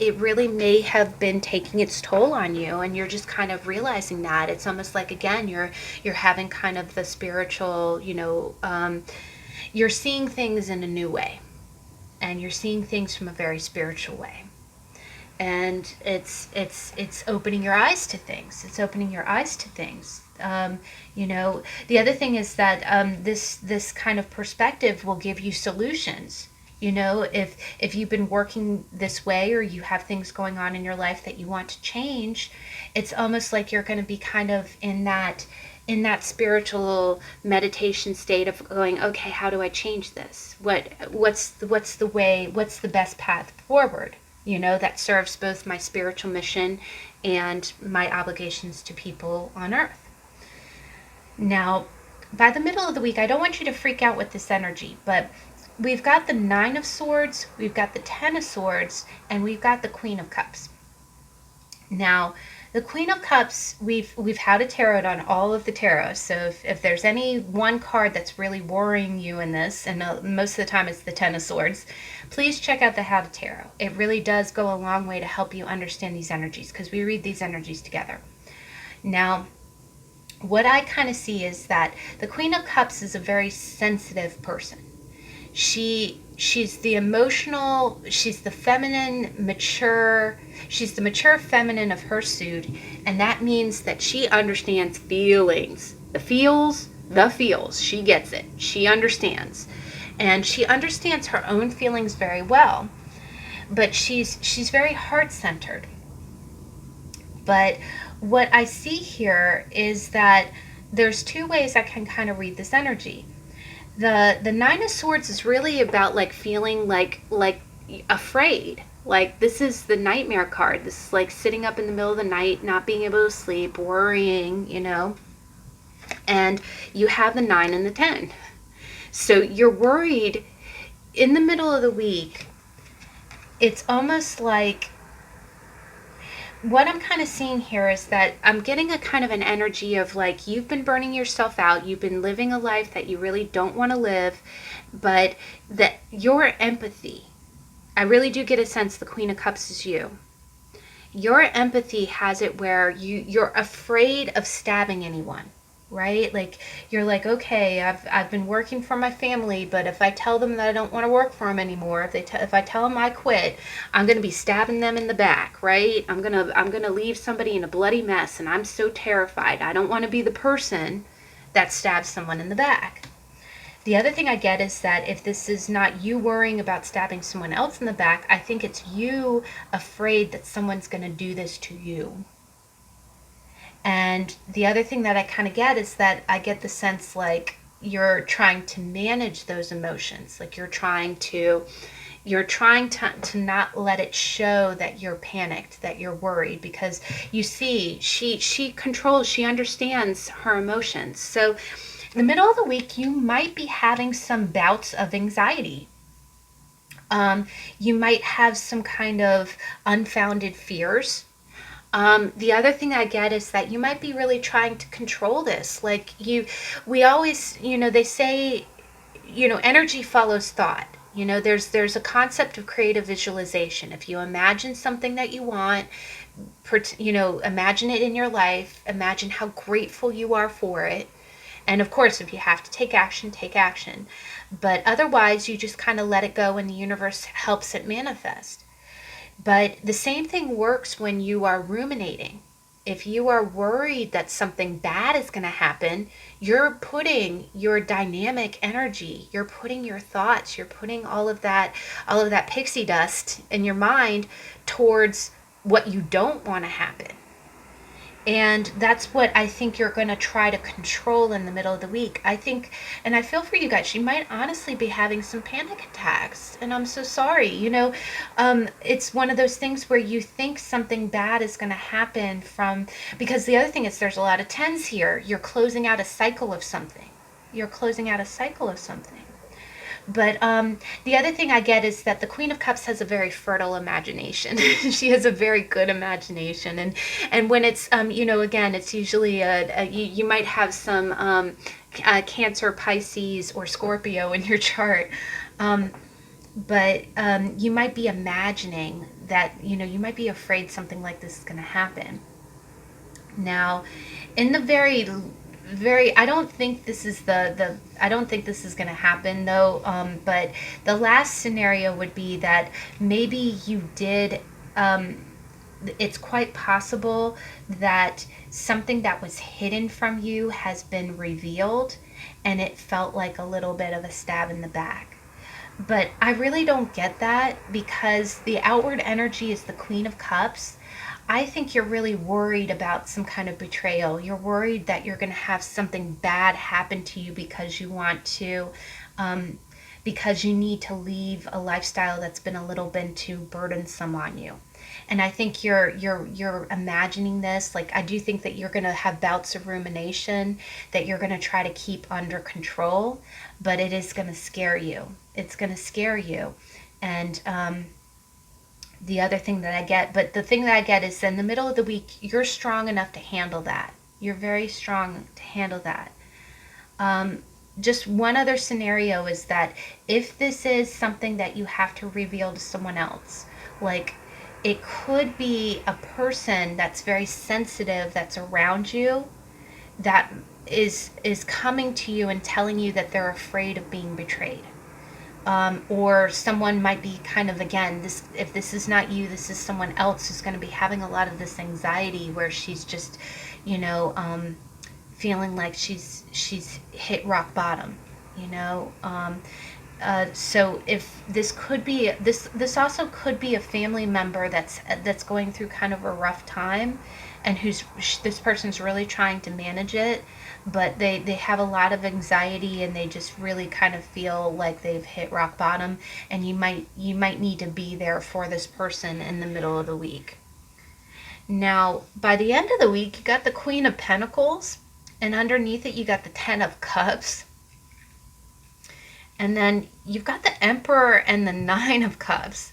it really may have been taking its toll on you, and you're just kind of realizing that. It's almost like, again, you're having kind of the spiritual, you're seeing things in a new way, and you're seeing things from a very spiritual way. And it's opening your eyes to things. It's opening your eyes to things. The other thing is that this kind of perspective will give you solutions. If you've been working this way, or you have things going on in your life that you want to change, it's almost like you're going to be kind of in that spiritual meditation state of going, okay, how do I change this? What's the way? What's the best path forward? That serves both my spiritual mission and my obligations to people on earth. Now, by the middle of the week, I don't want you to freak out with this energy, but we've got the 9 of Swords, we've got the 10 of Swords, and we've got the Queen of Cups. Now, the Queen of Cups, we've had a tarot on all of the tarots, so if there's any one card that's really worrying you in this, and most of the time it's the 10 of Swords, please check out the How to Tarot. It really does go a long way to help you understand these energies, because we read these energies together. Now, what I kind of see is that the Queen of Cups is a very sensitive person. She's the emotional, she's the feminine, mature, she's the mature feminine of her suit, and that means that she understands feelings. The feels, she gets it. She understands. And she understands her own feelings very well, but she's very heart-centered. But what I see here is that there's 2 ways I can kind of read this energy. The 9 of Swords is really about like feeling like afraid. Like, this is the nightmare card. This is like sitting up in the middle of the night, not being able to sleep, worrying, And you have the 9 and the 10. So you're worried in the middle of the week. It's almost like, what I'm kind of seeing here is that I'm getting a kind of an energy of like, you've been burning yourself out. You've been living a life that you really don't want to live, but that your empathy, I really do get a sense the Queen of Cups is you. Your empathy has it where you're afraid of stabbing anyone, right? Like, you're like, okay, I've been working for my family, but if I tell them that I don't want to work for them anymore, if I tell them I quit, I'm going to be stabbing them in the back, right? I'm going to leave somebody in a bloody mess, and I'm so terrified. I don't want to be the person that stabs someone in the back. The other thing I get is that if this is not you worrying about stabbing someone else in the back, I think it's you afraid that someone's going to do this to you. And the other thing that I kind of get is that I get the sense like you're trying to manage those emotions. Like you're trying to not let it show that you're panicked, that you're worried, because you see, she controls, she understands her emotions. So in the middle of the week, you might be having some bouts of anxiety. You might have some kind of unfounded fears. The other thing I get is that you might be really trying to control this. Like we always, they say, energy follows thought. There's a concept of creative visualization. If you imagine something that you want, imagine it in your life, imagine how grateful you are for it. And of course, if you have to take action, take action. But otherwise, you just kind of let it go and the universe helps it manifest. But the same thing works when you are ruminating. If you are worried that something bad is going to happen, you're putting your dynamic energy, you're putting your thoughts, you're putting all of that pixie dust in your mind towards what you don't want to happen. And that's what I think you're going to try to control in the middle of the week. I think, and I feel for you guys, you might honestly be having some panic attacks. And I'm so sorry. It's one of those things where you think something bad is going to happen because the other thing is there's a lot of tens here. You're closing out a cycle of something. But the other thing I get is that the Queen of Cups has a very fertile imagination. She has a very good imagination, and when it's again, it's usually you might have some Cancer, Pisces, or Scorpio in your chart, but you might be imagining that you might be afraid something like this is going to happen. Now, in the very I don't think this is I don't think this is going to happen though, but the last scenario would be that maybe you did, it's quite possible that something that was hidden from you has been revealed and it felt like a little bit of a stab in the back. But I really don't get that because the outward energy is the Queen of Cups. I think you're really worried about some kind of betrayal. You're worried that you're going to have something bad happen to you because you want to, because you need to leave a lifestyle that's been a little bit too burdensome on you. And I think you're imagining this. Like, I do think that you're going to have bouts of rumination that you're going to try to keep under control, but it is going to scare you. It's going to scare you. And, the other thing that I get, but the thing that I get is in the middle of the week, you're strong enough to handle that. You're very strong to handle that. Just one other scenario is that if this is something that you have to reveal to someone else, like it could be a person that's very sensitive that's around you that is coming to you and telling you that they're afraid of being betrayed. Or someone might be kind of, again, if this is not you, this is someone else who's going to be having a lot of this anxiety where she's just, feeling like she's hit rock bottom, so if this could be, this also could be a family member that's going through kind of a rough time and this person's really trying to manage it, but they have a lot of anxiety and they just really kind of feel like they've hit rock bottom, and you might need to be there for this person in the middle of the week. Now, by the end of the week, you got the Queen of Pentacles, and underneath it you got the Ten of Cups, and then you've got the Emperor and the Nine of Cups.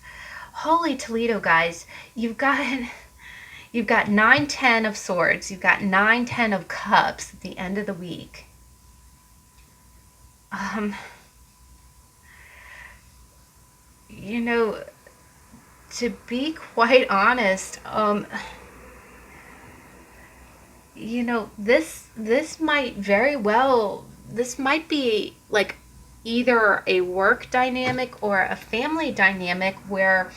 Holy Toledo, guys, you've got 9, 10 of Swords. You've got 9, 10 of Cups at the end of the week. To be quite honest, this might very well, this might be like either a work dynamic or a family dynamic where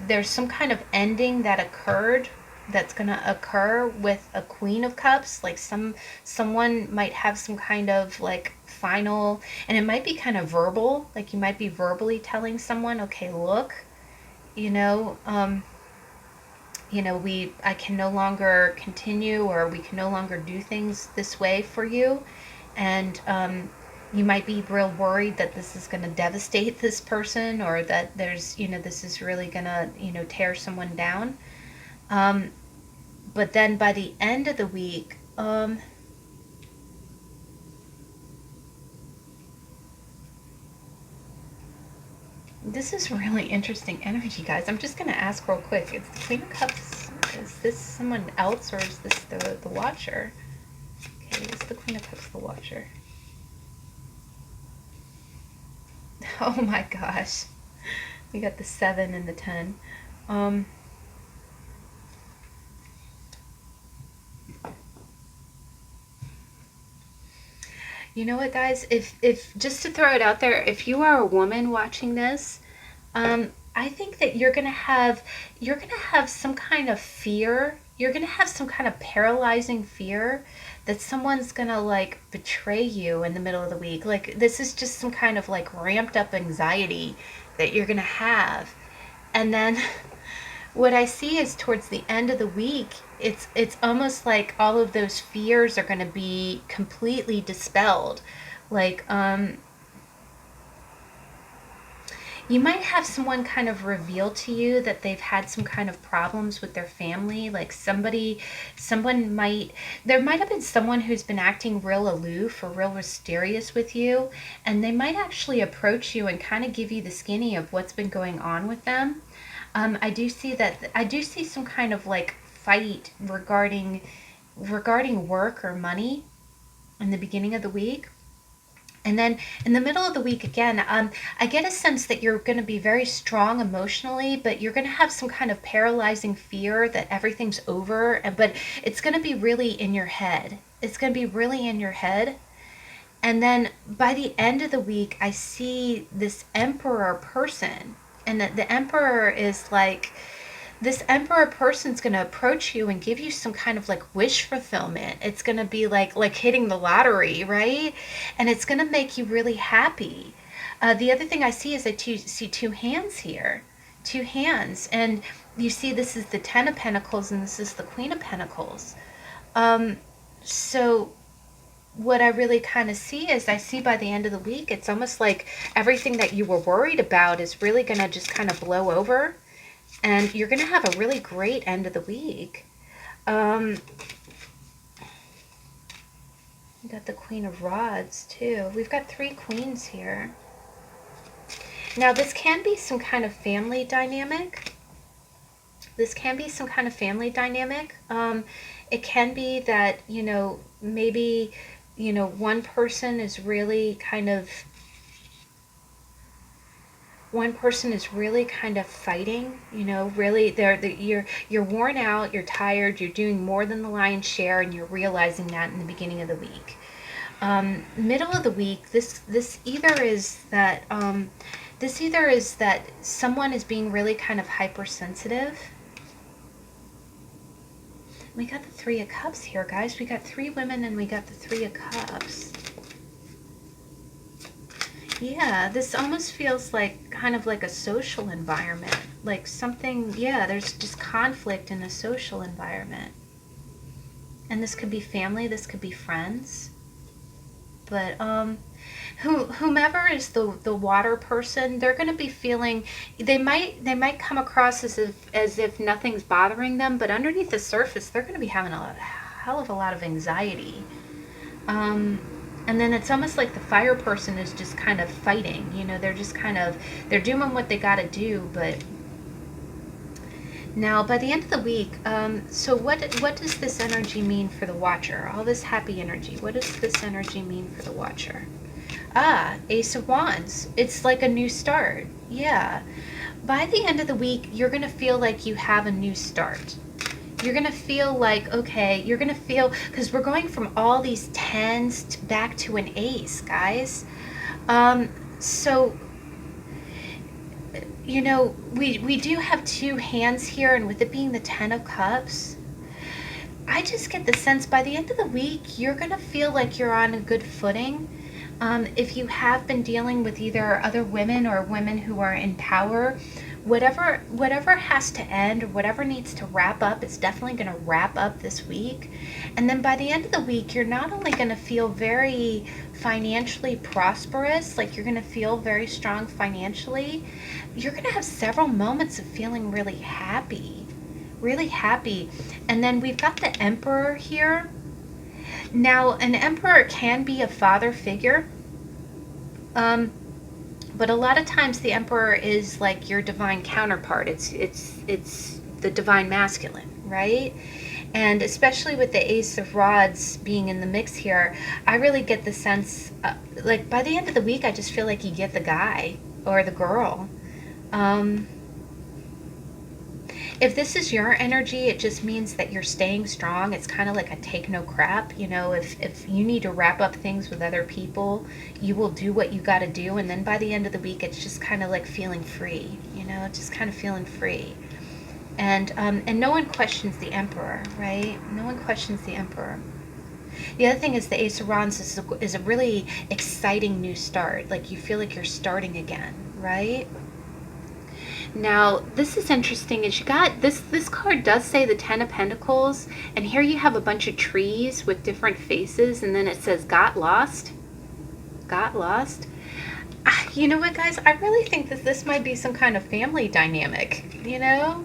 there's some kind of ending that's going to occur with a Queen of Cups. Like someone might have some kind of like final, and it might be kind of verbal, like you might be verbally telling someone, okay, look, I can no longer continue, or we can no longer do things this way for you. And you might be real worried that this is going to devastate this person, or that there's, this is really going to, tear someone down. But then by the end of the week, this is really interesting energy, guys. I'm just going to ask real quick. Is the Queen of Cups, is this someone else, or is this the Watcher? Okay, is the Queen of Cups the Watcher? Oh my gosh. We got the 7 and the 10. Um, you know what, guys? If just to throw it out there, if you are a woman watching this, I think that you're gonna have some kind of fear. You're gonna have some kind of paralyzing fear that someone's gonna like betray you in the middle of the week. Like this is just some kind of like ramped up anxiety that you're gonna have. And then what I see is towards the end of the week, it's almost like all of those fears are gonna be completely dispelled. Like you might have someone kind of reveal to you that they've had some kind of problems with their family, like someone might there might have been someone who's been acting real aloof or real mysterious with you, and they might actually approach you and kind of give you the skinny of what's been going on with them. I do see some kind of like fight regarding work or money in the beginning of the week. And then in the middle of the week again, I get a sense that you're going to be very strong emotionally, but you're going to have some kind of paralyzing fear that everything's over. But it's going to be really in your head. It's going to be really in your head. And then by the end of the week, I see this emperor person. And the emperor is like, this emperor person's going to approach you and give you some kind of like wish fulfillment. It's going to be like hitting the lottery, right? And it's going to make you really happy. The other thing I see is see 2 hands here. 2 hands. And you see this is the 10 of Pentacles and this is the Queen of Pentacles. So what I really kind of see is I see by the end of the week, it's almost like everything that you were worried about is really going to just kind of blow over. And you're going to have a really great end of the week. We got the Queen of Rods, too. We've got 3 queens here. Now, this can be some kind of family dynamic. This can be some kind of family dynamic. It can be that, maybe, one person is really kind of fighting, really you're worn out, you're tired, you're doing more than the lion's share, and you're realizing that in the beginning of the week. Middle of the week, this either is that someone is being really kind of hypersensitive. We got the 3 of Cups here, guys. We got 3 women and we got the 3 of Cups. Yeah, this almost feels like kind of like a social environment. Like something, yeah, there's just conflict in a social environment. And this could be family, this could be friends. But whomever is the water person, they're going to be feeling, they might come across as if nothing's bothering them, but underneath the surface, they're going to be having a hell of a lot of anxiety. And then it's almost like the fire person is just kind of fighting. They're just kind of, they're doing what they got to do. But now, by the end of the week, so what does this energy mean for the Watcher? All this happy energy. What does this energy mean for the Watcher? Ace of Wands. It's like a new start. Yeah. By the end of the week, you're going to feel like you have a new start. You're going to feel like, okay, you're going to feel, because we're going from all these 10s back to an ace, guys. So, we do have 2 hands here, and with it being the 10 of Cups, I just get the sense by the end of the week, you're going to feel like you're on a good footing. If you have been dealing with either other women or women who are in power, whatever has to end or whatever needs to wrap up is definitely going to wrap up this week. And then by the end of the week, you're not only going to feel very financially prosperous, like you're going to feel very strong financially, you're going to have several moments of feeling really happy. Really happy. And then we've got the Emperor here. Now, an Emperor can be a father figure. But a lot of times the Emperor is like your divine counterpart. It's the divine masculine, right? And especially with the Ace of Rods being in the mix here, I really get the sense, like by the end of the week, I just feel like you get the guy. or the girl. If this is your energy, it just means that you're staying strong. It's kind of like a take no crap. You know, if you need to wrap up things with other people, you will do what you got to do. And then by the end of the week, it's just kind of like feeling free, you know, just kind of feeling free. And no one questions the emperor, right? No one questions the emperor. The other thing is the Ace of Wands is a really exciting new start. Like you feel like you're starting again, right? Now, this is interesting is you got this card does say the 10 of Pentacles, and here you have a bunch of trees with different faces, and then it says got lost. Got lost. You know what, guys? I really think that this might be some kind of family dynamic, you know?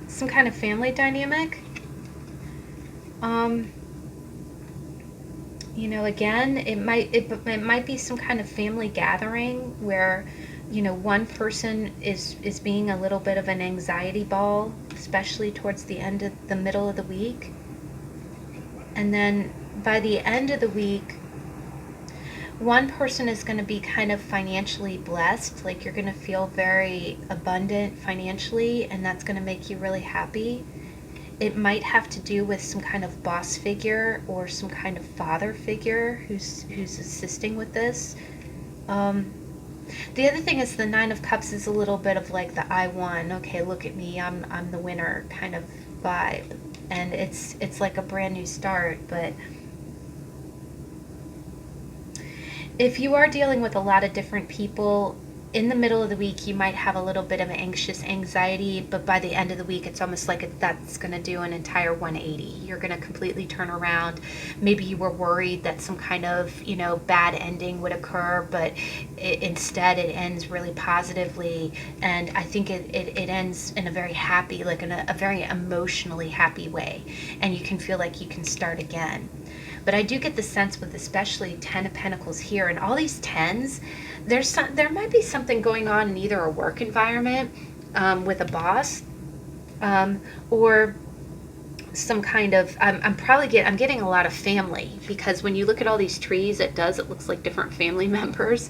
Some kind of family dynamic. You know, again, it might be some kind of family gathering where, you know, one person is being a little bit of an anxiety ball, especially towards the middle of the week. And then by the end of the week, one person is going to be kind of financially blessed, like you're going to feel very abundant financially, and that's going to make you really happy. It might have to do with some kind of boss figure or some kind of father figure who's assisting with this. The other thing is the Nine of Cups is a little bit of like the I won, okay, look at me, I'm the winner kind of vibe. And it's like a brand new start. But if you are dealing with a lot of different people, in the middle of the week you might have a little bit of anxious anxiety, but by the end of the week it's almost like that's going to do an entire 180. You're going to completely turn around. Maybe you were worried that some kind of, you know, bad ending would occur, but instead it ends really positively, and I think it ends in a very happy, like in a very emotionally happy way, and you can feel like you can start again. But I do get the sense with especially 10 of Pentacles here and all these 10s, there might be something going on in either a work environment with a boss or some kind of, I'm getting a lot of family, because when you look at all these trees, it looks like different family members.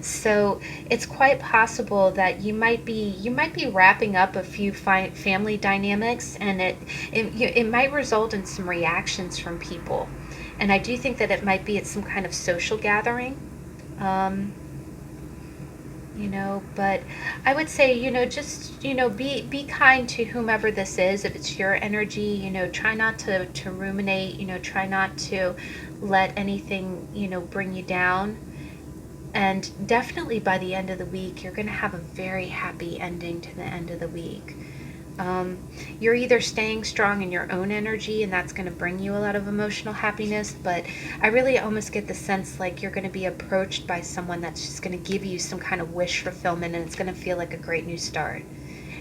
So it's quite possible that you might be wrapping up a few family dynamics, and it might result in some reactions from people. And I do think that it might be at some kind of social gathering, you know, but I would say, you know, just, you know, be kind to whomever this is. If it's your energy, you know, try not to ruminate, you know, try not to let anything, you know, bring you down. And definitely by the end of the week, you're going to have a very happy ending to the end of the week. You're either staying strong in your own energy, and that's going to bring you a lot of emotional happiness, but I really almost get the sense like you're going to be approached by someone that's just going to give you some kind of wish fulfillment, and it's going to feel like a great new start.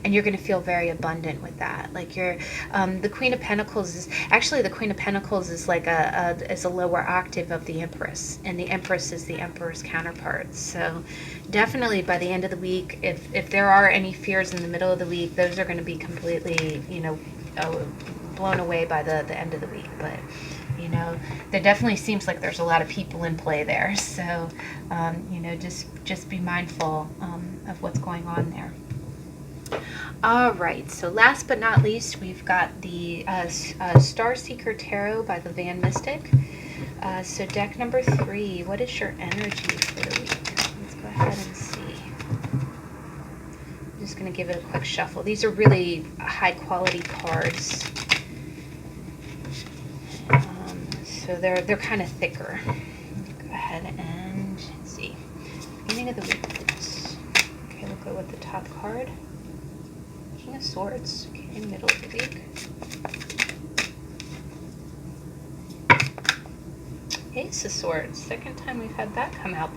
And you're going to feel very abundant with that. Like you're, the Queen of Pentacles is like a lower octave of the Empress, and the Empress is the Emperor's counterpart. So definitely by the end of the week, if there are any fears in the middle of the week, those are going to be completely, you know, blown away by the end of the week. But you know, there definitely seems like there's a lot of people in play there. So you know, just be mindful of what's going on there. All right, so last but not least, we've got the Star Seeker Tarot by the Van Mystic. So deck number 3, what is your energy for the week? Let's go ahead and see. I'm just going to give it a quick shuffle. These are really high quality cards. So they're kind of thicker. Go ahead and see. Beginning of the week. Okay, we'll go with the top card. King of Swords, okay, middle of the week. Ace of Swords, second time we've had that come out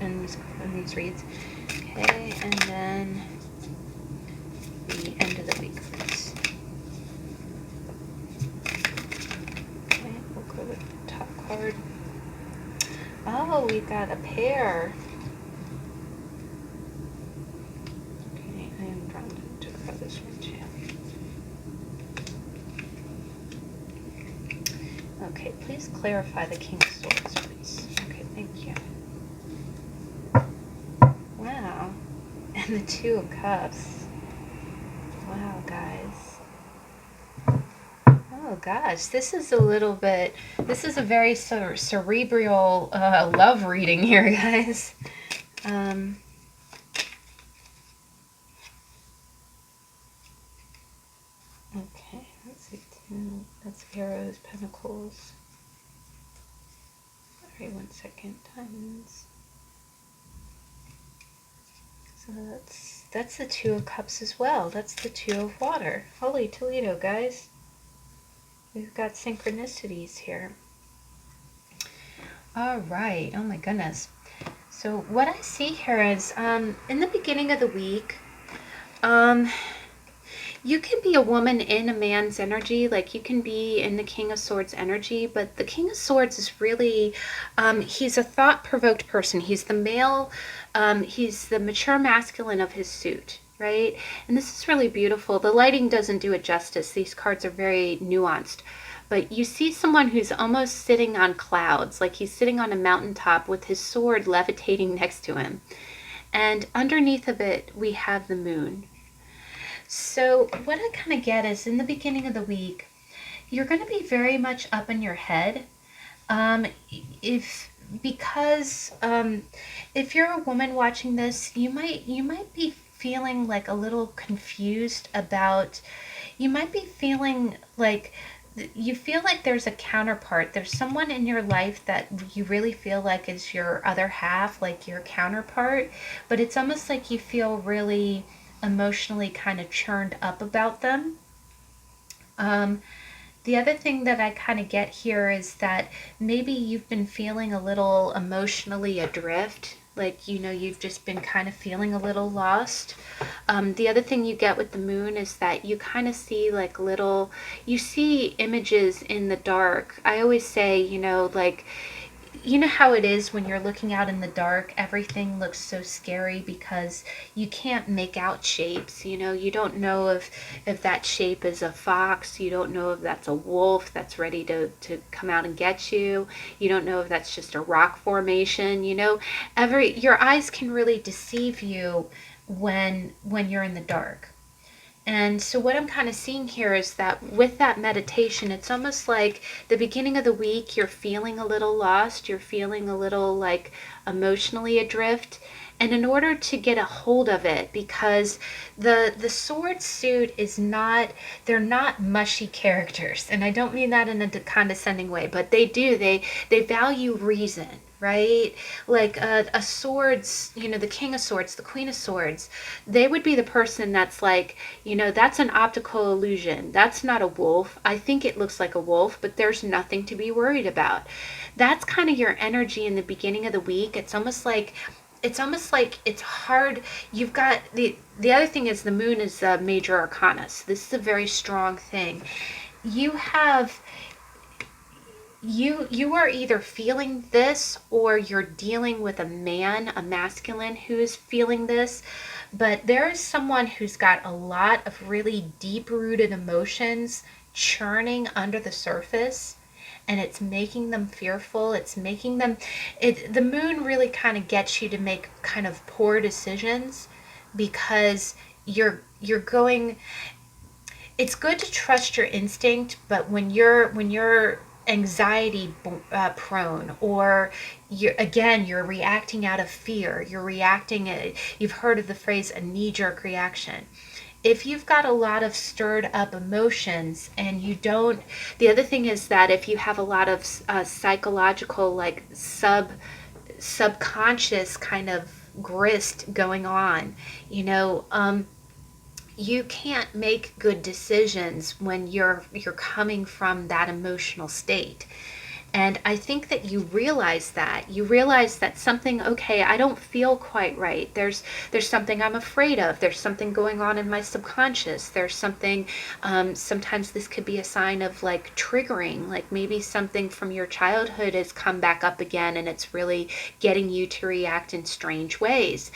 in these reads. Okay, and then the end of the week, please. Okay, we'll go with the top card. Oh, we've got a pair. This one too. Okay, please clarify the King of Swords, please. Okay, thank you. Wow. and the Two of Cups. Wow, guys. Oh gosh, this is a very cerebral love reading here, guys. Okay, let's see. That's Arrows, Pentacles. Alright, 1 second. Diamonds. So that's the Two of Cups as well. That's the Two of Water. Holy Toledo, guys. We've got synchronicities here. All right. Oh my goodness. So what I see here is in the beginning of the week, you can be a woman in a man's energy, like you can be in the King of Swords energy, but the King of Swords is really, he's a thought-provoked person. He's the male, he's the mature masculine of his suit, right? And this is really beautiful. The lighting doesn't do it justice. These cards are very nuanced. But you see someone who's almost sitting on clouds, like he's sitting on a mountaintop with his sword levitating next to him. And underneath of it, we have the moon. So what I kind of get is in the beginning of the week, you're going to be very much up in your head. If you're a woman watching this, you might be feeling like a little confused about, you might be feeling like you feel like there's a counterpart. There's someone in your life that you really feel like is your other half, like your counterpart, but it's almost like you feel really emotionally kind of churned up about them. The other thing that I kind of get here is that maybe you've been feeling a little emotionally adrift, like, you know, you've just been kind of feeling a little lost. The other thing you get with the moon is that you kind of see like you see images in the dark. I always say, you know, like, you know how it is when you're looking out in the dark, everything looks so scary because you can't make out shapes. You know, you don't know if that shape is a fox. You don't know if that's a wolf that's ready to come out and get you. You don't know if that's just a rock formation. You know, your eyes can really deceive you when you're in the dark. And so what I'm kind of seeing here is that with that meditation, it's almost like the beginning of the week, you're feeling a little lost, you're feeling a little like emotionally adrift. And in order to get a hold of it, because the sword suit is not, they're not mushy characters. And I don't mean that in a condescending way, but they value reason, right? Like a swords, you know, the King of Swords, the Queen of Swords, they would be the person that's like, you know, that's an optical illusion. That's not a wolf. I think it looks like a wolf, but there's nothing to be worried about. That's kind of your energy in the beginning of the week. It's almost like it's hard. You've got the other thing is the moon is a major arcana. So this is a very strong thing. You have you are either feeling this or you're dealing with a man, a masculine who is feeling this, but there is someone who's got a lot of really deep-rooted emotions churning under the surface, and it's making them fearful. It's making them the moon really kind of gets you to make kind of poor decisions because you're going, it's good to trust your instinct, but when you're anxiety prone, or you're reacting out of fear, you're reacting, you've heard of the phrase a knee-jerk reaction. If you've got a lot of stirred up emotions and you don't, the other thing is that if you have a lot of psychological, like subconscious kind of grist going on, you know, you can't make good decisions when you're coming from that emotional state. And I think that you realize that something, okay, I don't feel quite right. There's something I'm afraid of. There's something going on in my subconscious. There's something, sometimes this could be a sign of like triggering, like maybe something from your childhood has come back up again and it's really getting you to react in strange ways.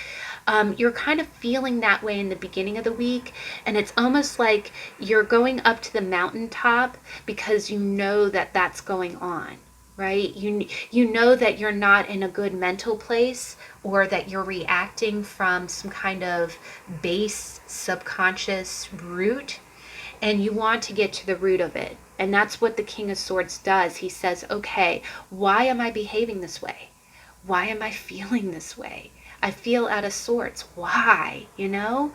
You're kind of feeling that way in the beginning of the week, and it's almost like you're going up to the mountaintop because you know that that's going on, right? You know that you're not in a good mental place, or that you're reacting from some kind of base subconscious root, and you want to get to the root of it. And that's what the King of Swords does. He says, okay, why am I behaving this way? Why am I feeling this way? I feel out of sorts. Why? You know?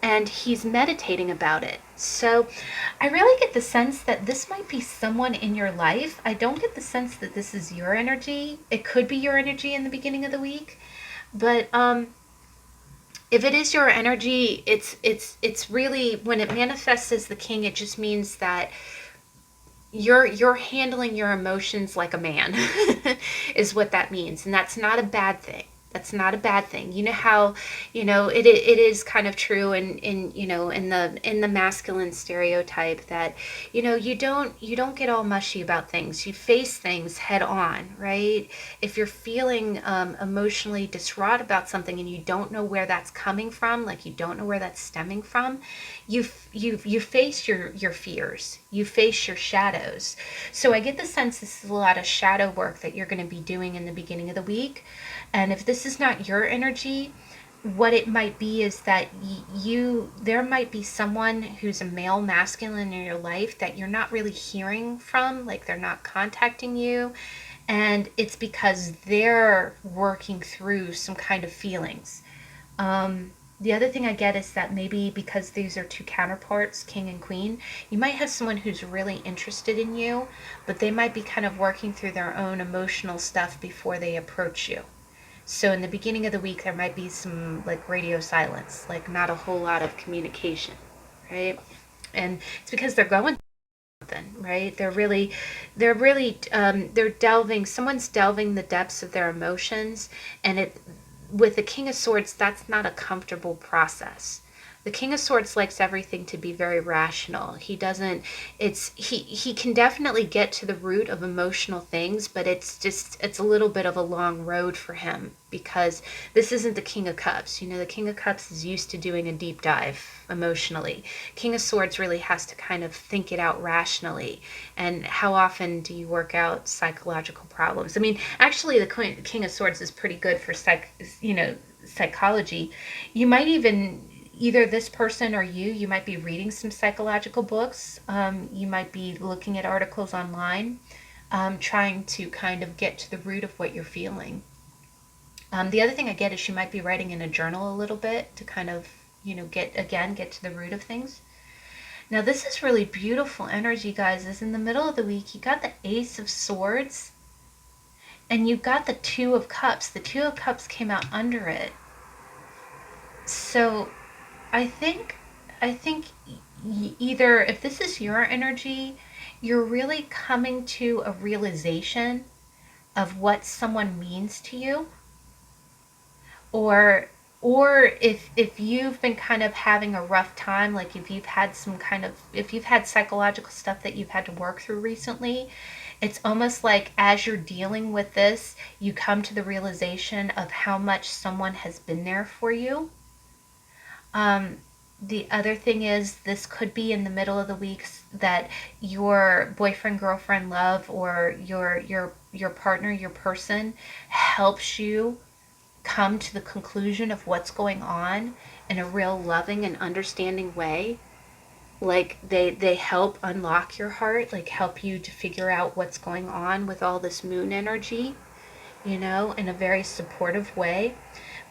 And he's meditating about it. So I really get the sense that this might be someone in your life. I don't get the sense that this is your energy. It could be your energy in the beginning of the week. But if it is your energy, it's really, when it manifests as the king, it just means that you're handling your emotions like a man is what that means. And that's not a bad thing. That's not a bad thing. You know how, it is kind of true in the masculine stereotype that, you don't get all mushy about things. You face things head on, right? If you're feeling emotionally distraught about something and you don't know where that's coming from, like you don't know where that's stemming from, you face your fears. You face your shadows. So I get the sense this is a lot of shadow work that you're going to be doing in the beginning of the week. And if this is not your energy, what it might be is that there might be someone who's a male masculine in your life that you're not really hearing from, like they're not contacting you, and it's because they're working through some kind of feelings. The other thing I get is that maybe because these are two counterparts, king and queen, you might have someone who's really interested in you, but they might be kind of working through their own emotional stuff before they approach you. So in the beginning of the week, there might be some like radio silence, like not a whole lot of communication, right? And it's because they're going through something, right? They're delving. Someone's delving the depths of their emotions, and with the King of Swords, that's not a comfortable process. The King of Swords likes everything to be very rational. He doesn't, he can definitely get to the root of emotional things, but it's a little bit of a long road for him, because this isn't the King of Cups. The King of Cups is used to doing a deep dive emotionally. King of Swords really has to kind of think it out rationally. And how often do you work out psychological problems? I mean, actually, the King of Swords is pretty good for psychology. You might even, either this person or you might be reading some psychological books. You might be looking at articles online, trying to kind of get to the root of what you're feeling. The other thing I get is you might be writing in a journal a little bit to kind of, get to the root of things. Now, this is really beautiful energy, guys. Is in the middle of the week, you got the Ace of Swords, and you got the Two of Cups. The Two of Cups came out under it. So I think either, if this is your energy, you're really coming to a realization of what someone means to you, or if you've been kind of having a rough time, like if you've had psychological stuff that you've had to work through recently, it's almost like as you're dealing with this, you come to the realization of how much someone has been there for you. The other thing is, this could be in the middle of the week that your boyfriend, girlfriend, love, or your partner, your person, helps you come to the conclusion of what's going on in a real loving and understanding way. Like they help unlock your heart, like help you to figure out what's going on with all this moon energy, in a very supportive way.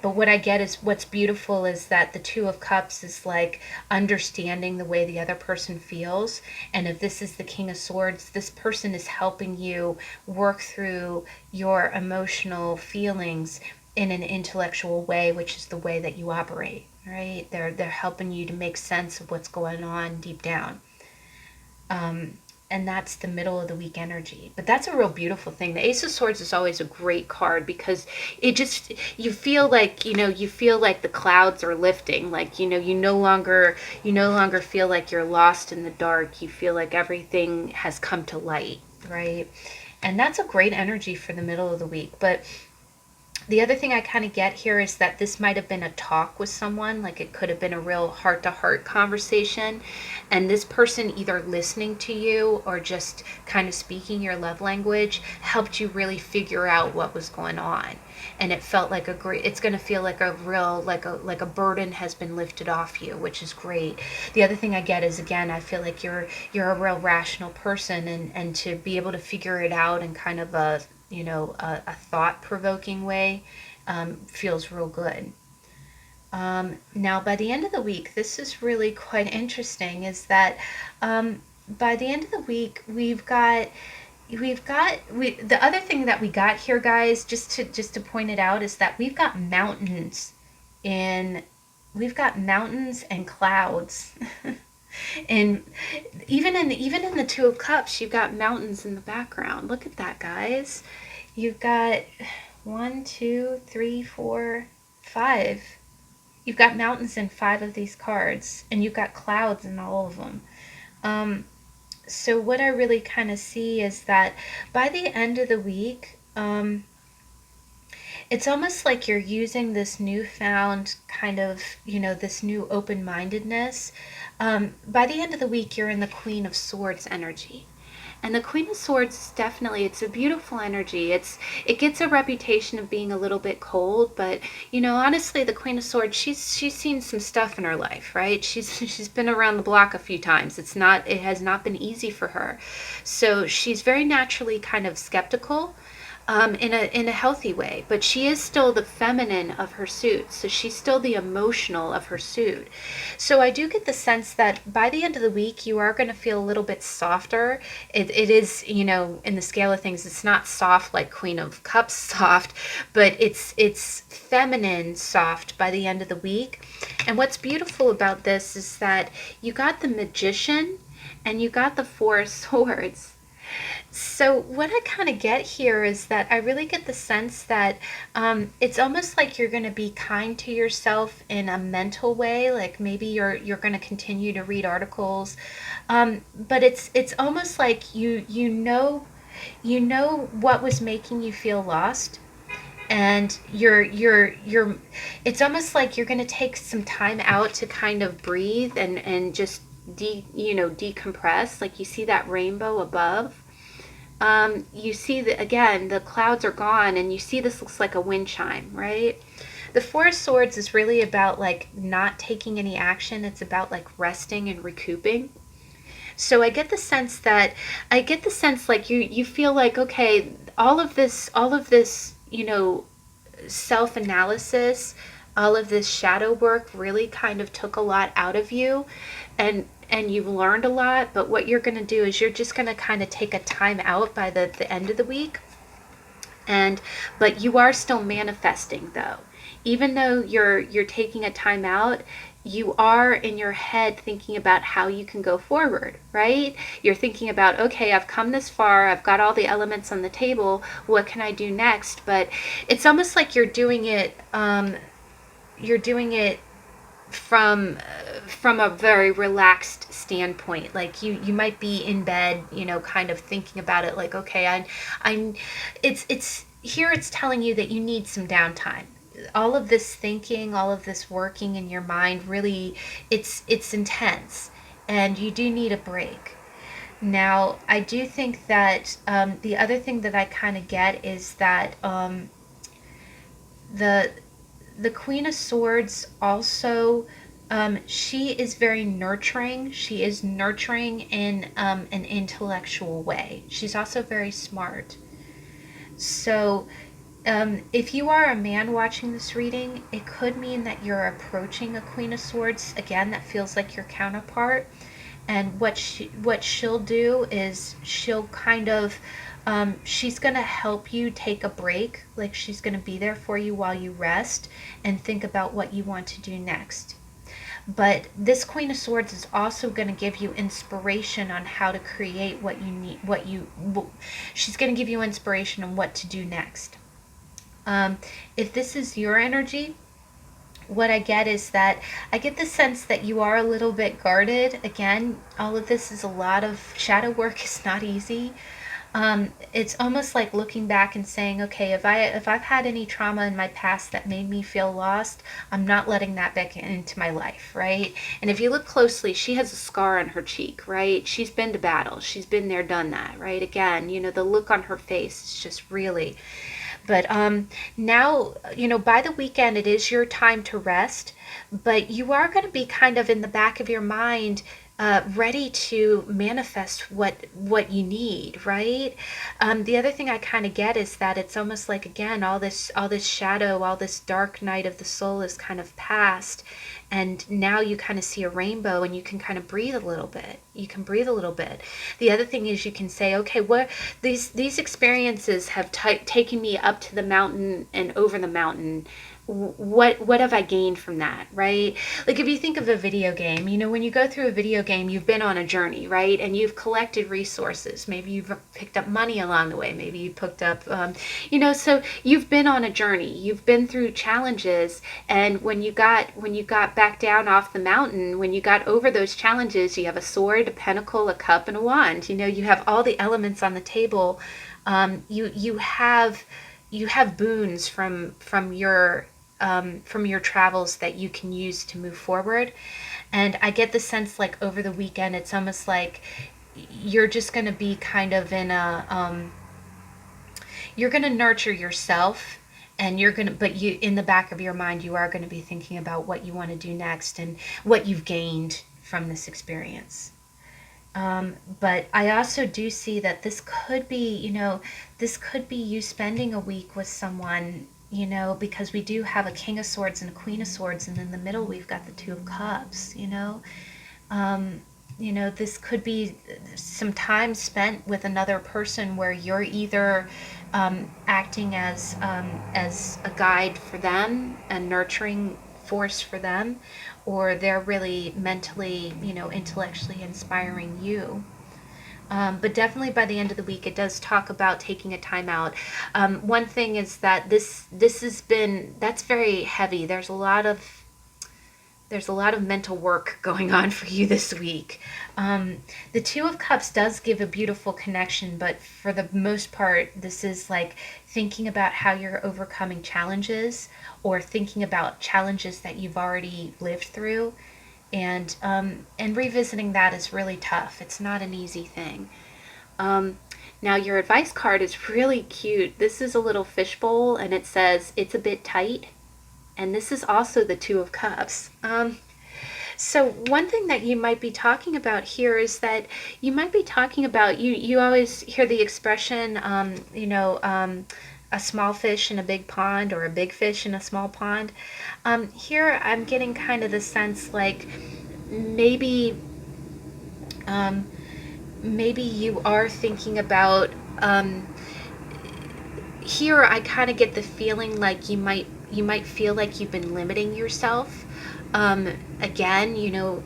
But what I get is, what's beautiful is that the Two of Cups is like understanding the way the other person feels. And if this is the King of Swords, this person is helping you work through your emotional feelings in an intellectual way, which is the way that you operate, right? They're helping you to make sense of what's going on deep down. And that's the middle of the week energy. But that's a real beautiful thing. The Ace of Swords is always a great card, because you feel like the clouds are lifting. Like, you no longer feel like you're lost in the dark. You feel like everything has come to light, right? And that's a great energy for the middle of the week. But The other thing I kind of get here is that this might have been a talk with someone, like it could have been a real heart to heart conversation. And this person either listening to you or just kind of speaking your love language helped you really figure out what was going on. And it felt like a great, it's going to feel like a real, like a burden has been lifted off you, which is great. The other thing I get is, again, I feel like you're a real rational person, and to be able to figure it out in kind of a, a thought-provoking way, feels real good. Now, by the end of the week, this is really quite interesting, is that by the end of the week, the other thing that we got here, guys, just to point it out, is that in we've got mountains and clouds. And even in the Two of Cups, you've got mountains in the background. Look at that, guys. You've got 1, 2, 3, 4, 5. You've got mountains in 5 of these cards, and you've got clouds in all of them. So what I really kind of see is that by the end of the week, it's almost like you're using this newfound kind of, this new open-mindedness. By the end of the week, you're in the Queen of Swords energy. And the Queen of Swords is definitely, it's a beautiful energy. It gets a reputation of being a little bit cold, but honestly, the Queen of Swords, she's seen some stuff in her life, right? She's been around the block a few times. It has not been easy for her. So she's very naturally kind of skeptical. In a healthy way, but she is still the feminine of her suit, so she's still the emotional of her suit. So I do get the sense that by the end of the week, you are going to feel a little bit softer. It is, in the scale of things, it's not soft like Queen of Cups soft, but it's feminine soft by the end of the week. And what's beautiful about this is that you got the Magician and you got the Four of Swords. So what I kind of get here is that I really get the sense that it's almost like you're going to be kind to yourself in a mental way. Like maybe you're going to continue to read articles, but it's almost like you know what was making you feel lost, and it's almost like you're going to take some time out to kind of breathe and just decompress. Like you see that rainbow above. You see that, again, the clouds are gone, and you see this looks like a wind chime, right? The Four of Swords is really about like not taking any action. It's about like resting and recouping. So I get the sense like you feel like, okay, all of this, self-analysis, all of this shadow work really kind of took a lot out of you, and you've learned a lot. But what you're going to do is you're just going to kind of take a time out by the end of the week. But you are still manifesting, though. Even though you're taking a time out, you are in your head thinking about how you can go forward, right? You're thinking about, okay, I've come this far, I've got all the elements on the table, what can I do next? But it's almost like you're doing it from a very relaxed standpoint. Like you might be in bed, kind of thinking about it, like, okay, it's here, it's telling you that you need some downtime. All of this thinking, all of this working in your mind, really, it's intense, and you do need a break. Now, I do think that the other thing that I kind of get is that the Queen of Swords also, she is very nurturing. She is nurturing in an intellectual way. She's also very smart. So if you are a man watching this reading, it could mean that you're approaching a Queen of Swords, again, that feels like your counterpart. And what she'll do is she'll kind of, she's going to help you take a break. Like she's going to be there for you while you rest and think about what you want to do next. But this Queen of Swords is also going to give you inspiration on how to create what you need, she's going to give you inspiration on what to do next. If this is your energy, what I get is that I get the sense that you are a little bit guarded. Again, all of this is a lot of shadow work. Is not easy. It's almost like looking back and saying, okay, if I've had any trauma in my past that made me feel lost, I'm not letting that back into my life, right? And if you look closely, she has a scar on her cheek, right? She's been to battle. She's been there, done that, right? Again, the look on her face is just really. But now, by the weekend, it is your time to rest, but you are going to be kind of in the back of your mind, ready to manifest what you need, right? The other thing I kind of get is that it's almost like, again, all this shadow, all this dark night of the soul is kind of past, and now you kind of see a rainbow and you can kind of breathe a little bit. You can breathe a little bit. The other thing is you can say, okay, what these experiences have taken me up to the mountain and over the mountain. What have I gained from that, right? Like if you think of a video game, when you go through a video game, you've been on a journey, right? And you've collected resources. Maybe you've picked up money along the way. Maybe you picked up, so you've been on a journey. You've been through challenges, and when you got back down off the mountain, when you got over those challenges, you have a sword, a pentacle, a cup, and a wand. You have all the elements on the table. You have boons from your travels that you can use to move forward. And I get the sense like over the weekend, it's almost like you're just going to be kind of in you're going to nurture yourself, and but you, in the back of your mind, you are going to be thinking about what you want to do next and what you've gained from this experience. But I also do see that this could be you spending a week with someone, because we do have a King of Swords and a Queen of Swords, and in the middle we've got the Two of Cups. This could be some time spent with another person where you're either acting as a guide for them, a nurturing force for them, or they're really mentally, intellectually inspiring you. But definitely by the end of the week, it does talk about taking a time out. One thing is that that's very heavy. There's a lot of mental work going on for you this week. The Two of Cups does give a beautiful connection, but for the most part, this is like thinking about how you're overcoming challenges, or thinking about challenges that you've already lived through, and revisiting that is really tough. It's not an easy thing. Now your advice card is really cute. This is a little fishbowl, and it says it's a bit tight. And this is also the Two of Cups. So one thing that you might be talking about here is that you might be talking about, you always hear the expression, a small fish in a big pond, or a big fish in a small pond. Here I'm getting kind of the sense like maybe you are thinking about, here I kind of get the feeling like you might feel like you've been limiting yourself. Again,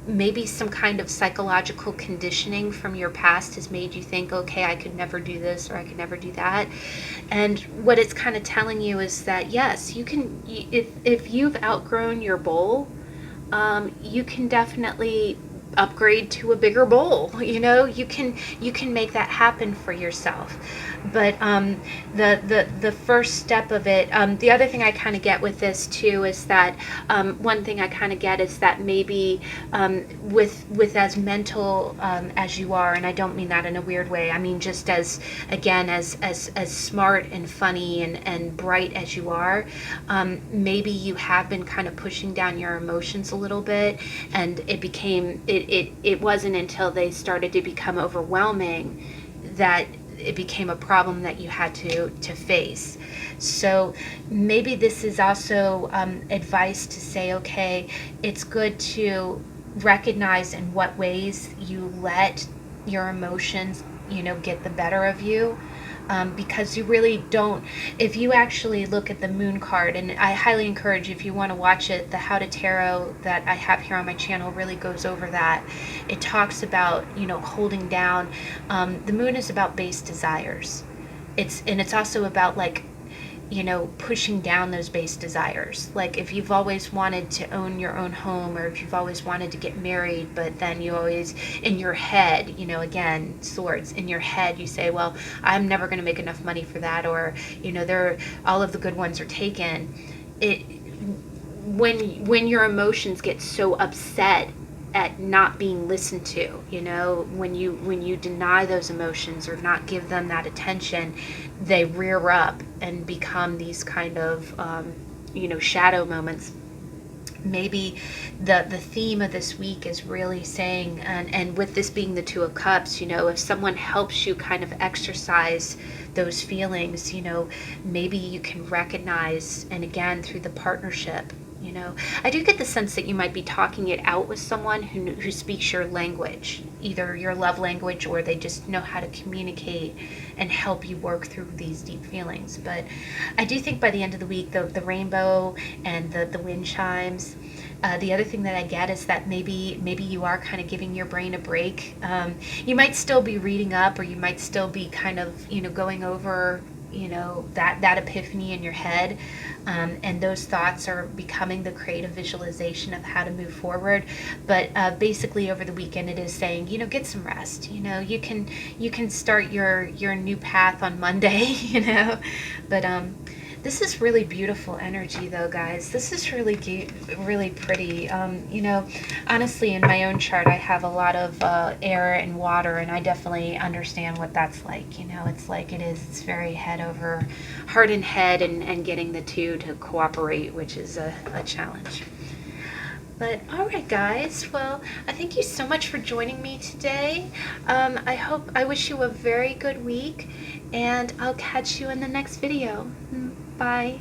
maybe some kind of psychological conditioning from your past has made you think, okay, I could never do this, or I could never do that. And what it's kind of telling you is that, yes, you can, if you've outgrown your bowl, you can definitely upgrade to a bigger bowl. You can make that happen for yourself. But the first step of it, the other thing I kind of get with this too is that, one thing I kind of get is that maybe, with as mental as you are, and I don't mean that in a weird way, I mean just as, again, as smart and funny and bright as you are, maybe you have been kind of pushing down your emotions a little bit, and it wasn't until they started to become overwhelming that it became a problem that you had to face. So maybe this is also advice to say, okay, it's good to recognize in what ways you let your emotions, get the better of you. Because you really don't, if you actually look at the moon card, and I highly encourage you, if you want to watch it, the How to Tarot that I have here on my channel really goes over that. It talks about, holding down, the moon is about base desires. It's also about like pushing down those base desires. Like if you've always wanted to own your own home, or if you've always wanted to get married, but then you always, in your head, again, swords, in your head, you say, well, I'm never going to make enough money for that, or, all of the good ones are taken. When your emotions get so upset at not being listened to, when you deny those emotions or not give them that attention, they rear up and become these kind of shadow moments. Maybe the theme of this week is really saying, and with this being the Two of Cups, if someone helps you kind of exercise those feelings, maybe you can recognize, and again through the partnership, I do get the sense that you might be talking it out with someone who speaks your language, either your love language, or they just know how to communicate and help you work through these deep feelings. But I do think by the end of the week, the rainbow and the wind chimes, the other thing that I get is that maybe you are kind of giving your brain a break. You might still be reading up, or you might still be kind of going over that epiphany in your head, and those thoughts are becoming the creative visualization of how to move forward. But basically over the weekend it is saying, get some rest. You can start your new path on Monday. But this is really beautiful energy, though, guys. This is really pretty. Honestly, in my own chart, I have a lot of air and water, and I definitely understand what that's like. It's like it's very head over, heart and head, and getting the two to cooperate, which is a challenge. But all right, guys. Well, I thank you so much for joining me today. I wish you a very good week, and I'll catch you in the next video. Bye.